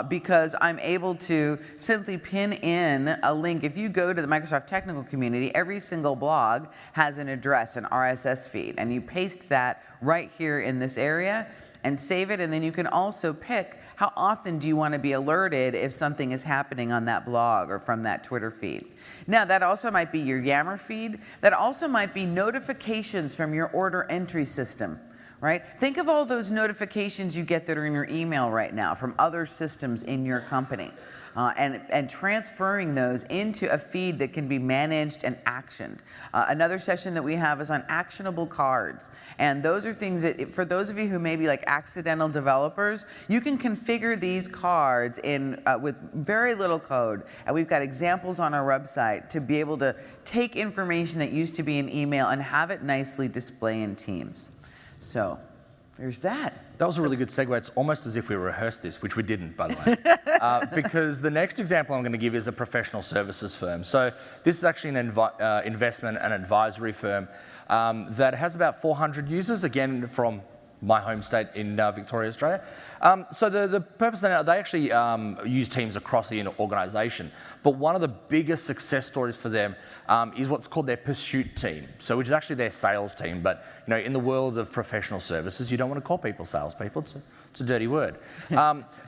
because I'm able to simply pin in a link. If you go to the Microsoft technical community, every single blog has an address, an RSS feed, and you paste that right here in this area and save it, and then you can also pick how often do you want to be alerted if something is happening on that blog or from that Twitter feed. Now that also might be your Yammer feed, that also might be notifications from your order entry system, right? Think of all those notifications you get that are in your email right now from other systems in your company. And transferring those into a feed that can be managed and actioned. Another session that we have is on actionable cards. And those are things that, for those of you who may be like accidental developers, you can configure these cards in with very little code. And we've got examples on our website to be able to take information that used to be in email and have it nicely display in Teams. So there's that. That was a really good segue. It's almost as if we rehearsed this, which we didn't, by the way. Because the next example I'm going to give is a professional services firm. So this is actually an investment and advisory firm that has about 400 users, again, from my home state in Victoria, Australia. So the purpose of that, they actually use Teams across the organisation. But one of the biggest success stories for them is what's called their pursuit team. So which is actually their sales team. But in the world of professional services, you don't want to call people salespeople. It's a dirty word.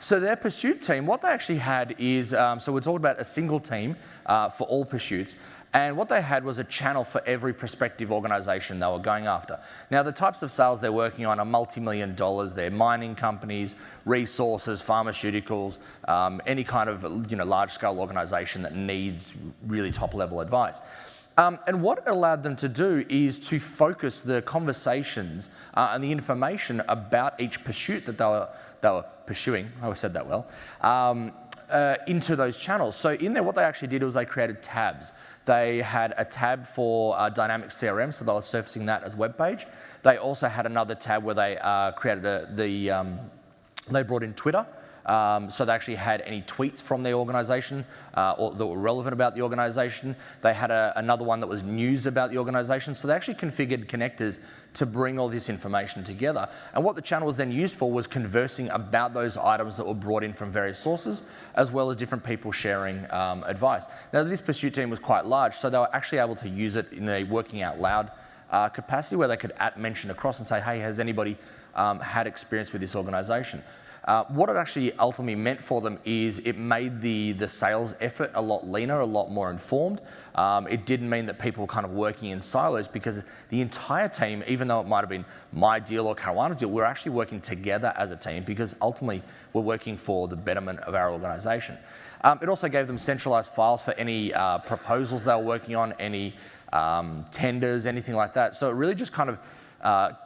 So their pursuit team, what they actually had is, so we're talking about a single team for all pursuits. And what they had was a channel for every prospective organisation they were going after. Now, the types of sales they're working on are multi-million dollars. They're mining companies, resources, pharmaceuticals, any kind of large-scale organisation that needs really top-level advice. And what it allowed them to do is to focus the conversations and the information about each pursuit that they were pursuing. I always said that well. Into those channels. So in there, what they actually did was they created tabs. They had a tab for dynamic CRM, so they were surfacing that as a web page. They also had another tab where they created they brought in Twitter. So they actually had any tweets from their organisation or that were relevant about the organisation. They had another one that was news about the organisation. So they actually configured connectors to bring all this information together. And what the channel was then used for was conversing about those items that were brought in from various sources, as well as different people sharing advice. Now, this pursuit team was quite large, so they were actually able to use it in a working out loud capacity where they could mention across and say, hey, has anybody had experience with this organisation? What it actually ultimately meant for them is it made the sales effort a lot leaner, a lot more informed. It didn't mean that people were kind of working in silos because the entire team, even though it might have been my deal or Caruana's deal, we're actually working together as a team because ultimately we're working for the betterment of our organisation. It also gave them centralised files for any proposals they were working on, any tenders, anything like that. So it really just kind of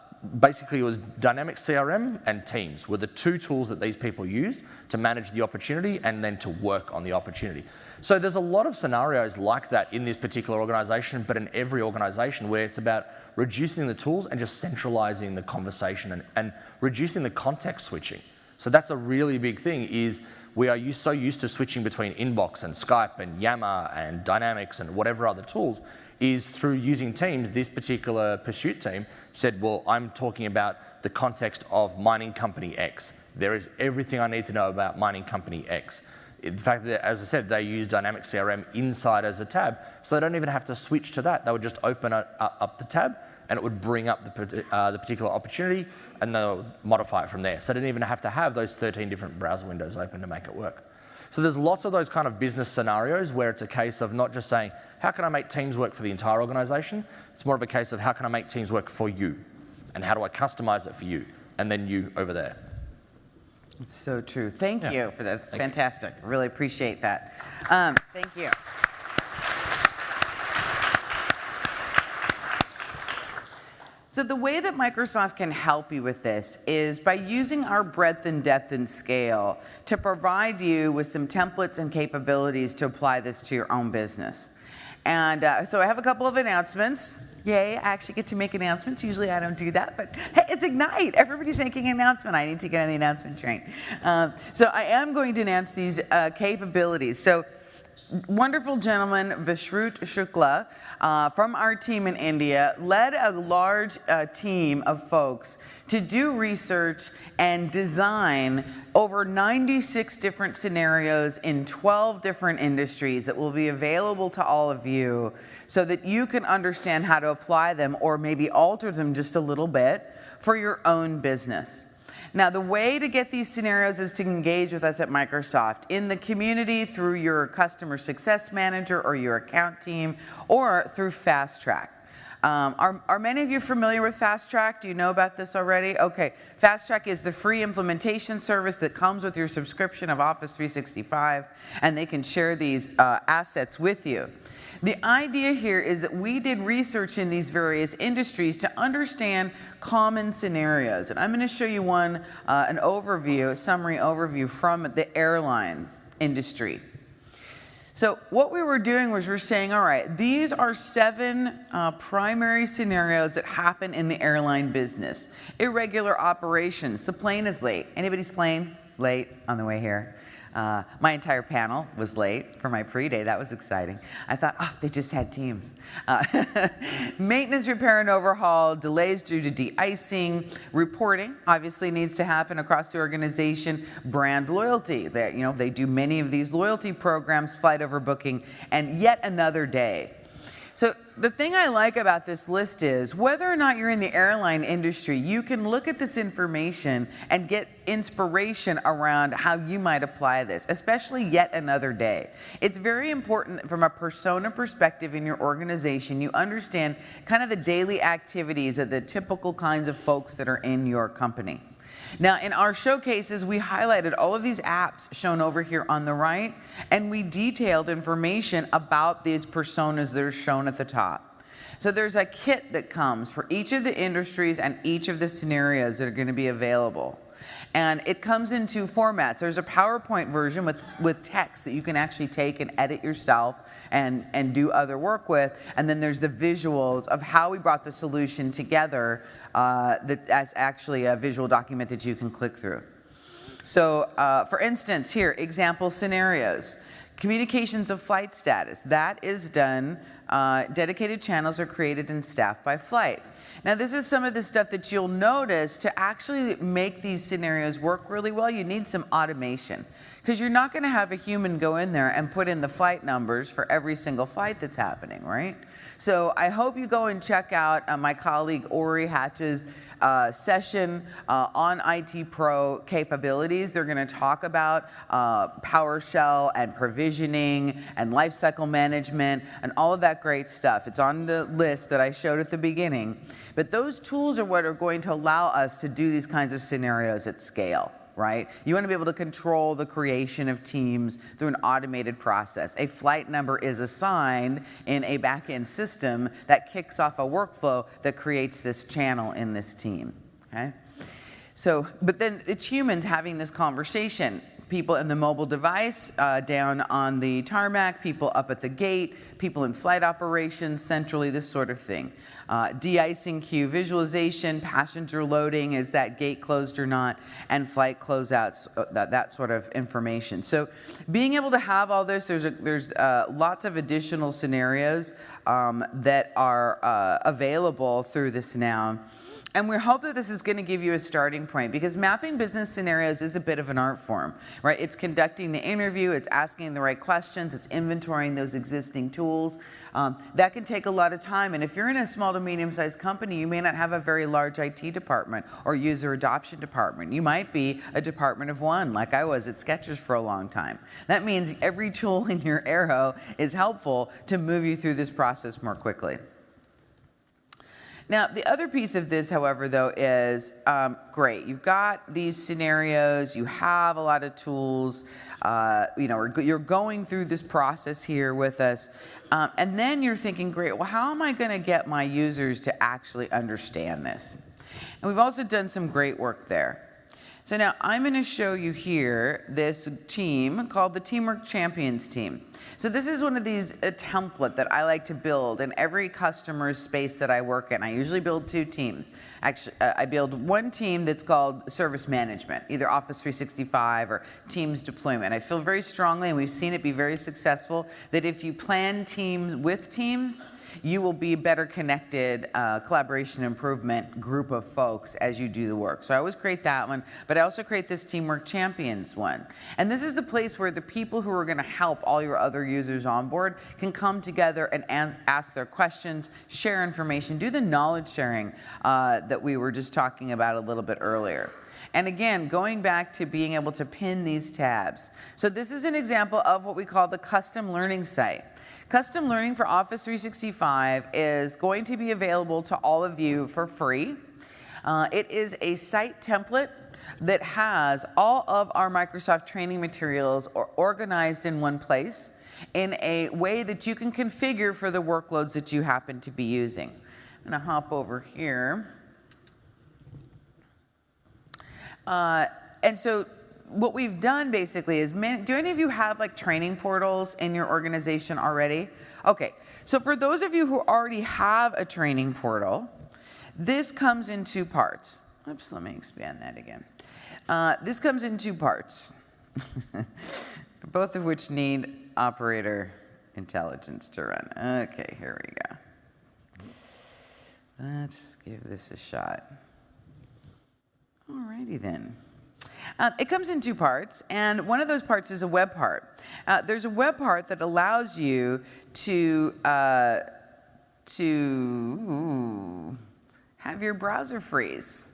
basically, it was Dynamic CRM and Teams were the two tools that these people used to manage the opportunity and then to work on the opportunity. So there's a lot of scenarios like that in this particular organisation, but in every organisation where it's about reducing the tools and just centralising the conversation and reducing the context switching. So that's a really big thing, is we are so used to switching between Inbox and Skype and Yammer and Dynamics and whatever other tools, is through using Teams, this particular pursuit team said, well, I'm talking about the context of mining company X. There is everything I need to know about mining company X. In fact, as I said, they use Dynamics CRM inside as a tab, so they don't even have to switch to that. They would just open up the tab, and it would bring up the particular opportunity, and they'll modify it from there. So they don't even have to have those 13 different browser windows open to make it work. So there's lots of those kind of business scenarios where it's a case of not just saying, how can I make Teams work for the entire organization? It's more of a case of how can I make Teams work for you? And how do I customize it for you? And then you over there. It's so true. Thank you for that. It's fantastic. I really appreciate that. Thank you. So the way that Microsoft can help you with this is by using our breadth and depth and scale to provide you with some templates and capabilities to apply this to your own business. And so I have a couple of announcements. Yay, I actually get to make announcements. Usually I don't do that, but hey, it's Ignite. Everybody's making an announcement. I need to get on the announcement train. So I am going to announce these capabilities. So wonderful gentleman, Vishrut Shukla, from our team in India, led a large team of folks to do research and design over 96 different scenarios in 12 different industries that will be available to all of you so that you can understand how to apply them or maybe alter them just a little bit for your own business. Now, the way to get these scenarios is to engage with us at Microsoft in the community through your customer success manager or your account team or through Fast Track. Are many of you familiar with Fast Track? Do you know about this already? Okay, Fast Track is the free implementation service that comes with your subscription of Office 365, and they can share these assets with you. The idea here is that we did research in these various industries to understand common scenarios. And I'm going to show you one, an overview, a summary overview from the airline industry. So what we were doing was we're saying, all right, these are 7 primary scenarios that happen in the airline business. Irregular operations. The plane is late. Anybody's plane late on the way here? My entire panel was late for my pre-day. That was exciting. I thought, oh, they just had Teams. Maintenance, repair, and overhaul, delays due to de-icing, reporting obviously needs to happen across the organization, brand loyalty. They do many of these loyalty programs, flight overbooking, and yet another day. So the thing I like about this list is whether or not you're in the airline industry, you can look at this information and get inspiration around how you might apply this, especially yet another day. It's very important from a persona perspective in your organization, you understand kind of the daily activities of the typical kinds of folks that are in your company. Now, in our showcases, we highlighted all of these apps shown over here on the right, and we detailed information about these personas that are shown at the top. So there's a kit that comes for each of the industries and each of the scenarios that are going to be available. And it comes in 2 formats. There's a PowerPoint version with text that you can actually take and edit yourself and do other work with. And then there's the visuals of how we brought the solution together that's actually a visual document that you can click through. So for instance, here, example scenarios. Communications of flight status. That is done. Dedicated channels are created and staffed by flight. Now, this is some of the stuff that you'll notice to actually make these scenarios work really well. You need some automation because you're not going to have a human go in there and put in the flight numbers for every single flight that's happening, right? So I hope you go and check out my colleague Ori Hatch's session on IT Pro capabilities. They're going to talk about PowerShell and provisioning and lifecycle management and all of that great stuff. It's on the list that I showed at the beginning. But those tools are what are going to allow us to do these kinds of scenarios at scale. Right? You want to be able to control the creation of teams through an automated process. A flight number is assigned in a back-end system that kicks off a workflow that creates this channel in this team. Okay? So, but then it's humans having this conversation. people in the mobile device, down on the tarmac, people up at the gate, people in flight operations, centrally, this sort of thing. De-icing queue visualization, passenger loading, is that gate closed or not, and flight closeouts, that sort of information. So being able to have all this, there's lots of additional scenarios that are available through this now. And we hope that this is going to give you a starting point, because mapping business scenarios is a bit of an art form, right? It's conducting the interview, it's asking the right questions, it's inventorying those existing tools. That can take a lot of time. And if you're in a small to medium-sized company, you may not have a very large IT department or user adoption department. You might be a department of one, like I was at Skechers for a long time. That means every tool in your Arrow is helpful to move you through this process more quickly. Now, the other piece of this, however, though, is great. You've got these scenarios, you have a lot of tools, you're going through this process here with us, and then you're thinking, great, well, how am I going to get my users to actually understand this? And we've also done some great work there. So now I'm going to show you here this team called the Teamwork Champions team. So this is one of these, a template that I like to build in every customer's space that I work in. I usually build two teams. Actually, I build one team that's called service management, either Office 365 or Teams deployment. I feel very strongly, and we've seen it be very successful, that if you plan teams with teams, you will be a better connected collaboration improvement group of folks as you do the work. So I always create that one, but I also create this Teamwork Champions one. And this is the place where the people who are going to help all your other users on board can come together and ask their questions, share information, do the knowledge sharing that we were just talking about a little bit earlier. And again, going back to being able to pin these tabs. So this is an example of what we call the custom learning site. Custom learning for Office 365 is going to be available to all of you for free. It is a site template that has all of our Microsoft training materials organized in one place in a way that you can configure for the workloads that you happen to be using. I'm going to hop over here. And so what we've done basically is, do any of you have like training portals in your organization already? Okay, so for those of you who already have a training portal, this comes in two parts. Oops, let me expand that again. This comes in two parts, both of which need operator intelligence to run. Okay, here we go. Let's give this a shot. Alrighty then. It comes in two parts, and one of those parts is a web part. There's a web part that allows you to have your browser freeze.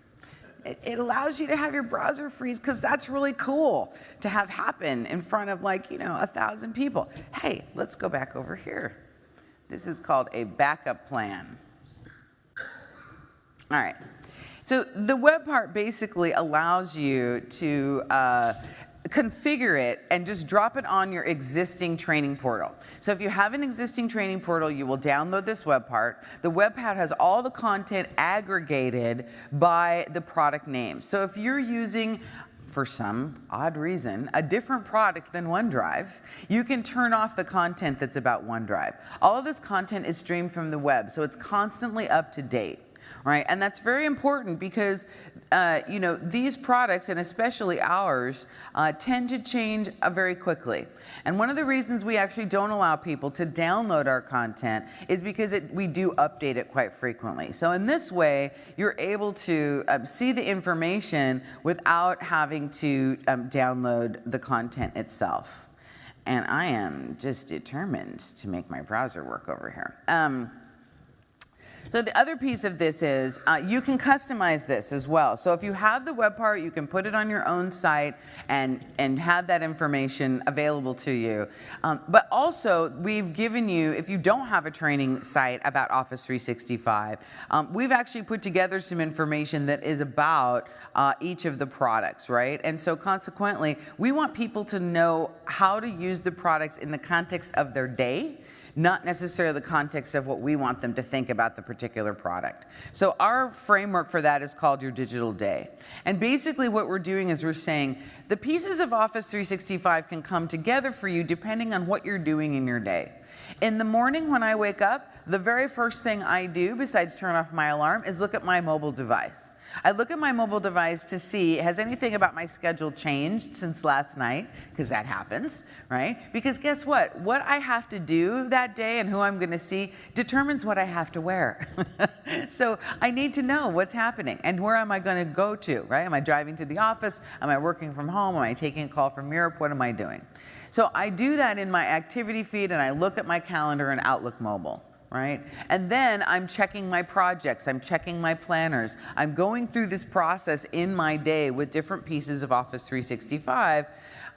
It allows you to have your browser freeze because that's really cool to have happen in front of 1,000 people. Hey, let's go back over here. This is called a backup plan. All right. So the web part basically allows you to configure it and just drop it on your existing training portal. So if you have an existing training portal, you will download this web part. The web part has all the content aggregated by the product name. So if you're using, for some odd reason, a different product than OneDrive, you can turn off the content that's about OneDrive. All of this content is streamed from the web, so it's constantly up to date. Right, and that's very important because these products, and especially ours, tend to change very quickly. And one of the reasons we actually don't allow people to download our content is because we do update it quite frequently. So in this way, you're able to see the information without having to download the content itself. And I am just determined to make my browser work over here. So the other piece of this is you can customize this as well. So if you have the web part, you can put it on your own site and have that information available to you. But also, we've given you, if you don't have a training site about Office 365, we've actually put together some information that is about each of the products, right? And so consequently, we want people to know how to use the products in the context of their day, not necessarily the context of what we want them to think about the particular product. So our framework for that is called your digital day. And basically what we're doing is we're saying the pieces of Office 365 can come together for you depending on what you're doing in your day. In the morning when I wake up, the very first thing I do, besides turn off my alarm, is look at my mobile device. I look at my mobile device to see, has anything about my schedule changed since last night? Because that happens, right? Because guess what? What I have to do that day and who I'm going to see determines what I have to wear. So I need to know what's happening and where am I going to go to, right? Am I driving to the office? Am I working from home? Am I taking a call from Europe? What am I doing? So I do that in my activity feed, and I look at my calendar in Outlook Mobile. Right? And then I'm checking my projects, I'm checking my planners, I'm going through this process in my day with different pieces of Office 365,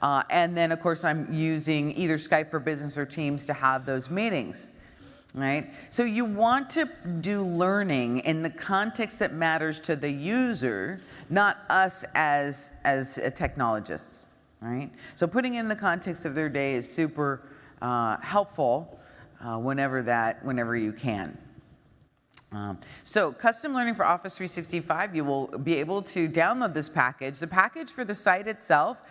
and then of course I'm using either Skype for Business or Teams to have those meetings. Right? So you want to do learning in the context that matters to the user, not us as technologists. Right? So putting in the context of their day is super helpful. Whenever you can. So custom learning for Office 365, you will be able to download this package. The package for the site itself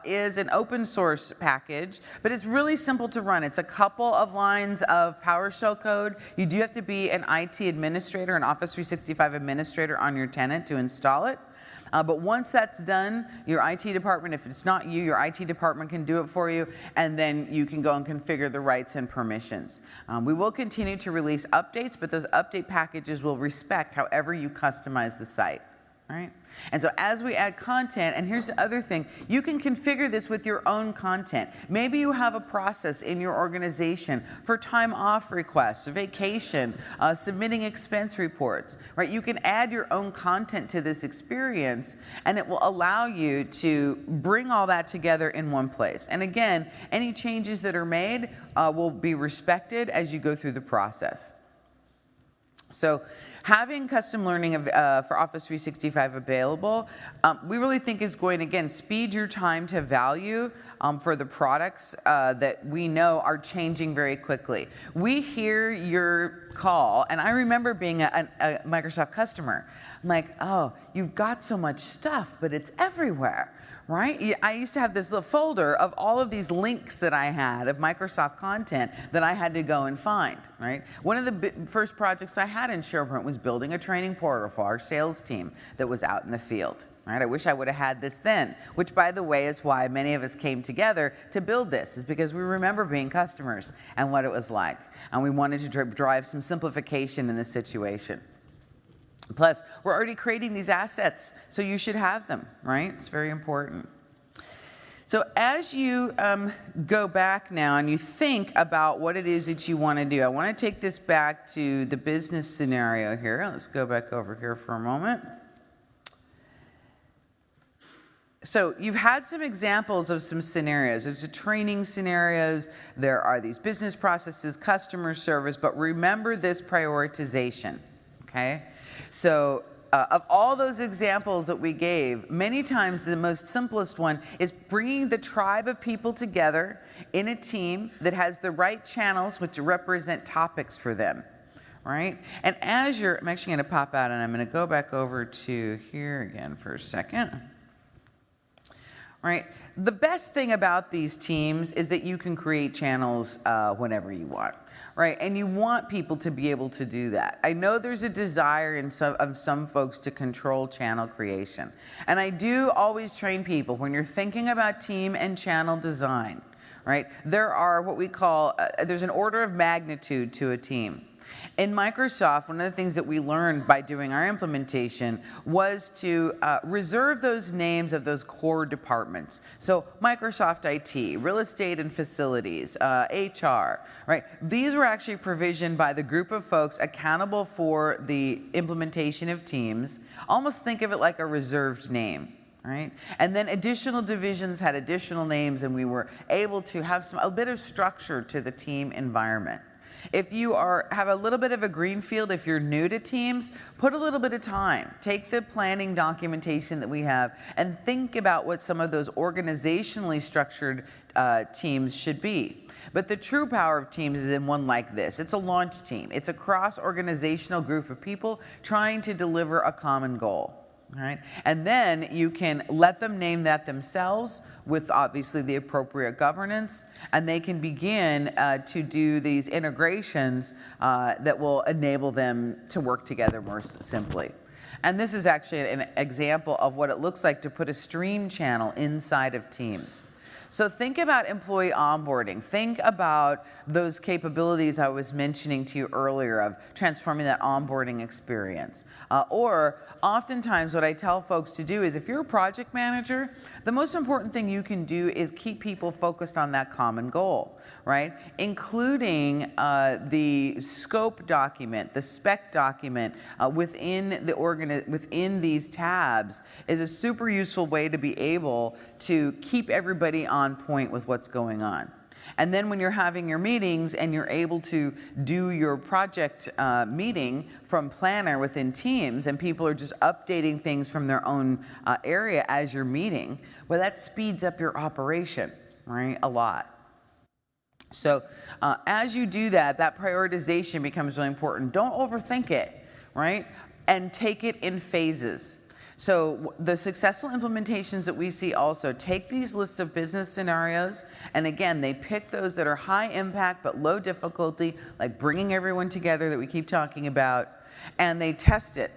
is an open source package, but it's really simple to run. It's a couple of lines of PowerShell code. You do have to be an IT administrator, an Office 365 administrator on your tenant to install it. But once that's done, your IT department, if it's not you, your IT department can do it for you, and then you can go and configure the rights and permissions. We will continue to release updates, but those update packages will respect however you customize the site. Right? And so as we add content, and here's the other thing, you can configure this with your own content. Maybe you have a process in your organization for time off requests, vacation, submitting expense reports, right? You can add your own content to this experience, and it will allow you to bring all that together in one place. And again, any changes that are made will be respected as you go through the process. So having custom learning for Office 365 available, we really think is going to, again, speed your time to value for the products that we know are changing very quickly. We hear your call, and I remember being a Microsoft customer. I'm like, oh, you've got so much stuff, but it's everywhere. Right? I used to have this little folder of all of these links that I had of Microsoft content that I had to go and find. Right? One of the first projects I had in SharePoint was building a training portal for our sales team that was out in the field. Right? I wish I would have had this then, which, by the way, is why many of us came together to build this, is because we remember being customers and what it was like. And we wanted to drive some simplification in this situation. Plus, we're already creating these assets, so you should have them, right? It's very important. So as you go back now and you think about what it is that you want to do, I want to take this back to the business scenario here. Let's go back over here for a moment. So you've had some examples of some scenarios. There's the training scenarios, there are these business processes, customer service, but remember this prioritization, okay? So of all those examples that we gave, many times the most simplest one is bringing the tribe of people together in a team that has the right channels which represent topics for them, right? And as I'm actually going to pop out and I'm going to go back over to here again for a second. Right? The best thing about these teams is that you can create channels whenever you want. Right? And you want people to be able to do that. I know there's a desire of some folks to control channel creation. And I do always train people when you're thinking about team and channel design, right? There are what we call, there's an order of magnitude to a team. In Microsoft, one of the things that we learned by doing our implementation was to reserve those names of those core departments. So Microsoft IT, real estate and facilities, HR, right? These were actually provisioned by the group of folks accountable for the implementation of Teams. Almost think of it like a reserved name. Right? And then additional divisions had additional names, and we were able to have a bit of structure to the team environment. If you have a little bit of a green field, if you're new to Teams, put a little bit of time. Take the planning documentation that we have and think about what some of those organizationally structured teams should be. But the true power of Teams is in one like this. It's a launch team. It's a cross-organizational group of people trying to deliver a common goal. Right? And then you can let them name that themselves with obviously the appropriate governance, and they can begin to do these integrations that will enable them to work together more simply. And this is actually an example of what it looks like to put a stream channel inside of Teams. So think about employee onboarding. Think about those capabilities I was mentioning to you earlier of transforming that onboarding experience. Or oftentimes what I tell folks to do is if you're a project manager, the most important thing you can do is keep people focused on that common goal, right? Including the scope document, the spec document within these tabs is a super useful way to be able to keep everybody on point with what's going on. And then when you're having your meetings and you're able to do your project meeting from Planner within Teams and people are just updating things from their own area as you're meeting, well, that speeds up your operation, right, a lot. So as you do that, that prioritization becomes really important. Don't overthink it, right? And take it in phases. So the successful implementations that we see also take these lists of business scenarios, and again, they pick those that are high impact but low difficulty, like bringing everyone together that we keep talking about, and they test it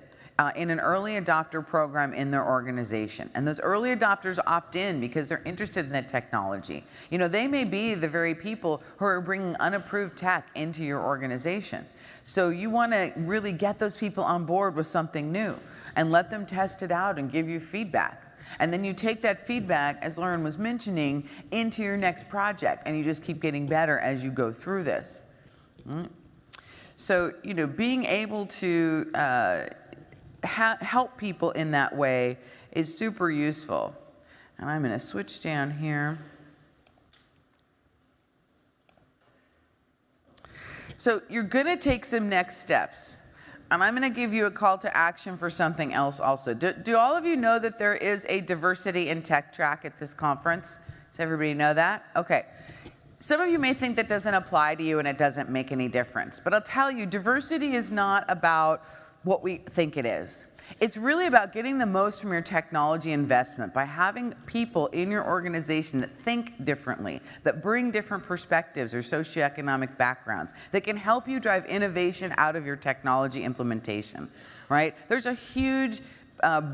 in an early adopter program in their organization. And those early adopters opt in because they're interested in that technology. You know, they may be the very people who are bringing unapproved tech into your organization. So you want to really get those people on board with something new and let them test it out and give you feedback. And then you take that feedback, as Lauren was mentioning, into your next project, and you just keep getting better as you go through this. So, you know, being able to help people in that way is super useful. And I'm going to switch down here. So you're going to take some next steps. And I'm going to give you a call to action for something else also. Do all of you know that there is a diversity in tech track at this conference? Does everybody know that? Okay. Some of you may think that doesn't apply to you and it doesn't make any difference. But I'll tell you, diversity is not about what we think it is. It's really about getting the most from your technology investment by having people in your organization that think differently, that bring different perspectives or socioeconomic backgrounds, that can help you drive innovation out of your technology implementation, right? There's a huge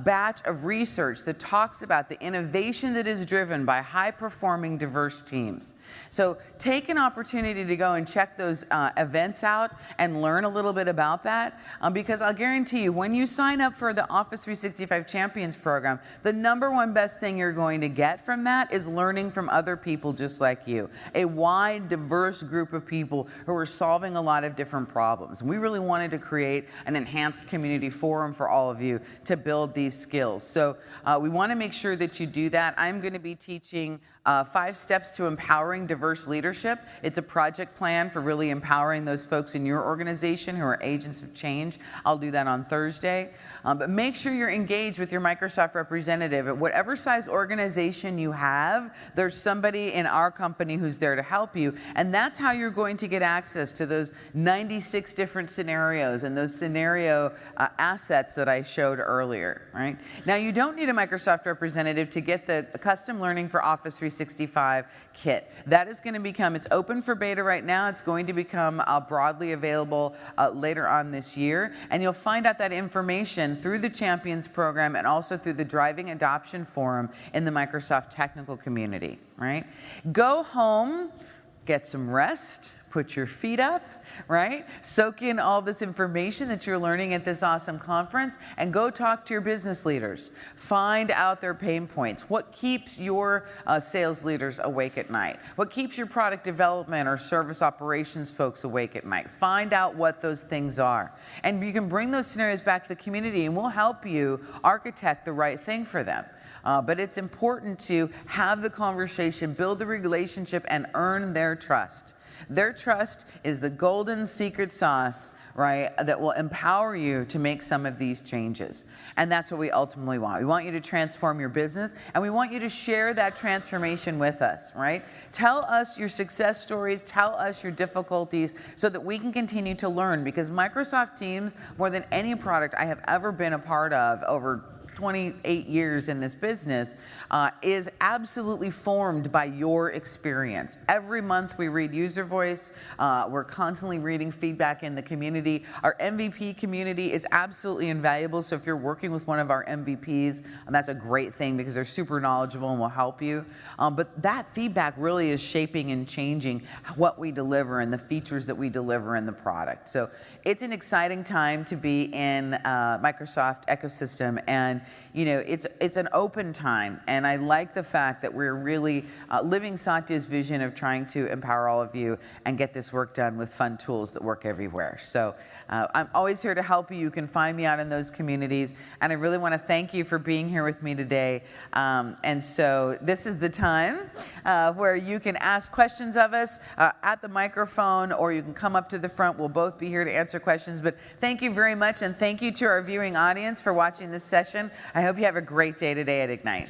batch of research that talks about the innovation that is driven by high-performing, diverse teams. So take an opportunity to go and check those events out and learn a little bit about that, because I'll guarantee you, when you sign up for the Office 365 Champions program, the #1 best thing you're going to get from that is learning from other people just like you, a wide, diverse group of people who are solving a lot of different problems. And we really wanted to create an enhanced community forum for all of you to build these skills. So we want to make sure that you do that. I'm going to be teaching 5 steps to empowering diverse leadership. It's a project plan for really empowering those folks in your organization who are agents of change. I'll do that on Thursday. But make sure you're engaged with your Microsoft representative. At whatever size organization you have, there's somebody in our company who's there to help you. And that's how you're going to get access to those 96 different scenarios and those scenario assets that I showed earlier, right? Now, you don't need a Microsoft representative to get the custom learning for Office 365 kit. That is going to become, it's open for beta right now. It's going to become broadly available later on this year. And you'll find out that information through the Champions program and also through the Driving Adoption Forum in the Microsoft technical community, right? Go home, get some rest, put your feet up, right? Soak in all this information that you're learning at this awesome conference and go talk to your business leaders. Find out their pain points. What keeps your sales leaders awake at night? What keeps your product development or service operations folks awake at night? Find out what those things are. And you can bring those scenarios back to the community and we'll help you architect the right thing for them. but it's important to have the conversation, build the relationship, and earn their trust. Their trust is the golden secret sauce, right, that will empower you to make some of these changes. And that's what we ultimately want. We want you to transform your business, and we want you to share that transformation with us, right? Tell us your success stories, tell us your difficulties, so that we can continue to learn, because Microsoft Teams, more than any product I have ever been a part of over 28 years in this business, is absolutely formed by your experience. Every month we read user voice. We're constantly reading feedback in the community. Our MVP community is absolutely invaluable. So if you're working with one of our MVPs, that's a great thing because they're super knowledgeable and will help you. But that feedback really is shaping and changing what we deliver and the features that we deliver in the product. So it's an exciting time to be in Microsoft ecosystem, and you know, it's an open time, and I like the fact that we're really living Satya's vision of trying to empower all of you and get this work done with fun tools that work everywhere. So I'm always here to help you. You can find me out in those communities, and I really want to thank you for being here with me today. And so this is the time where you can ask questions of us at the microphone, or you can come up to the front. We'll both be here to answer questions. But thank you very much, and thank you to our viewing audience for watching this session. I hope you have a great day today at Ignite.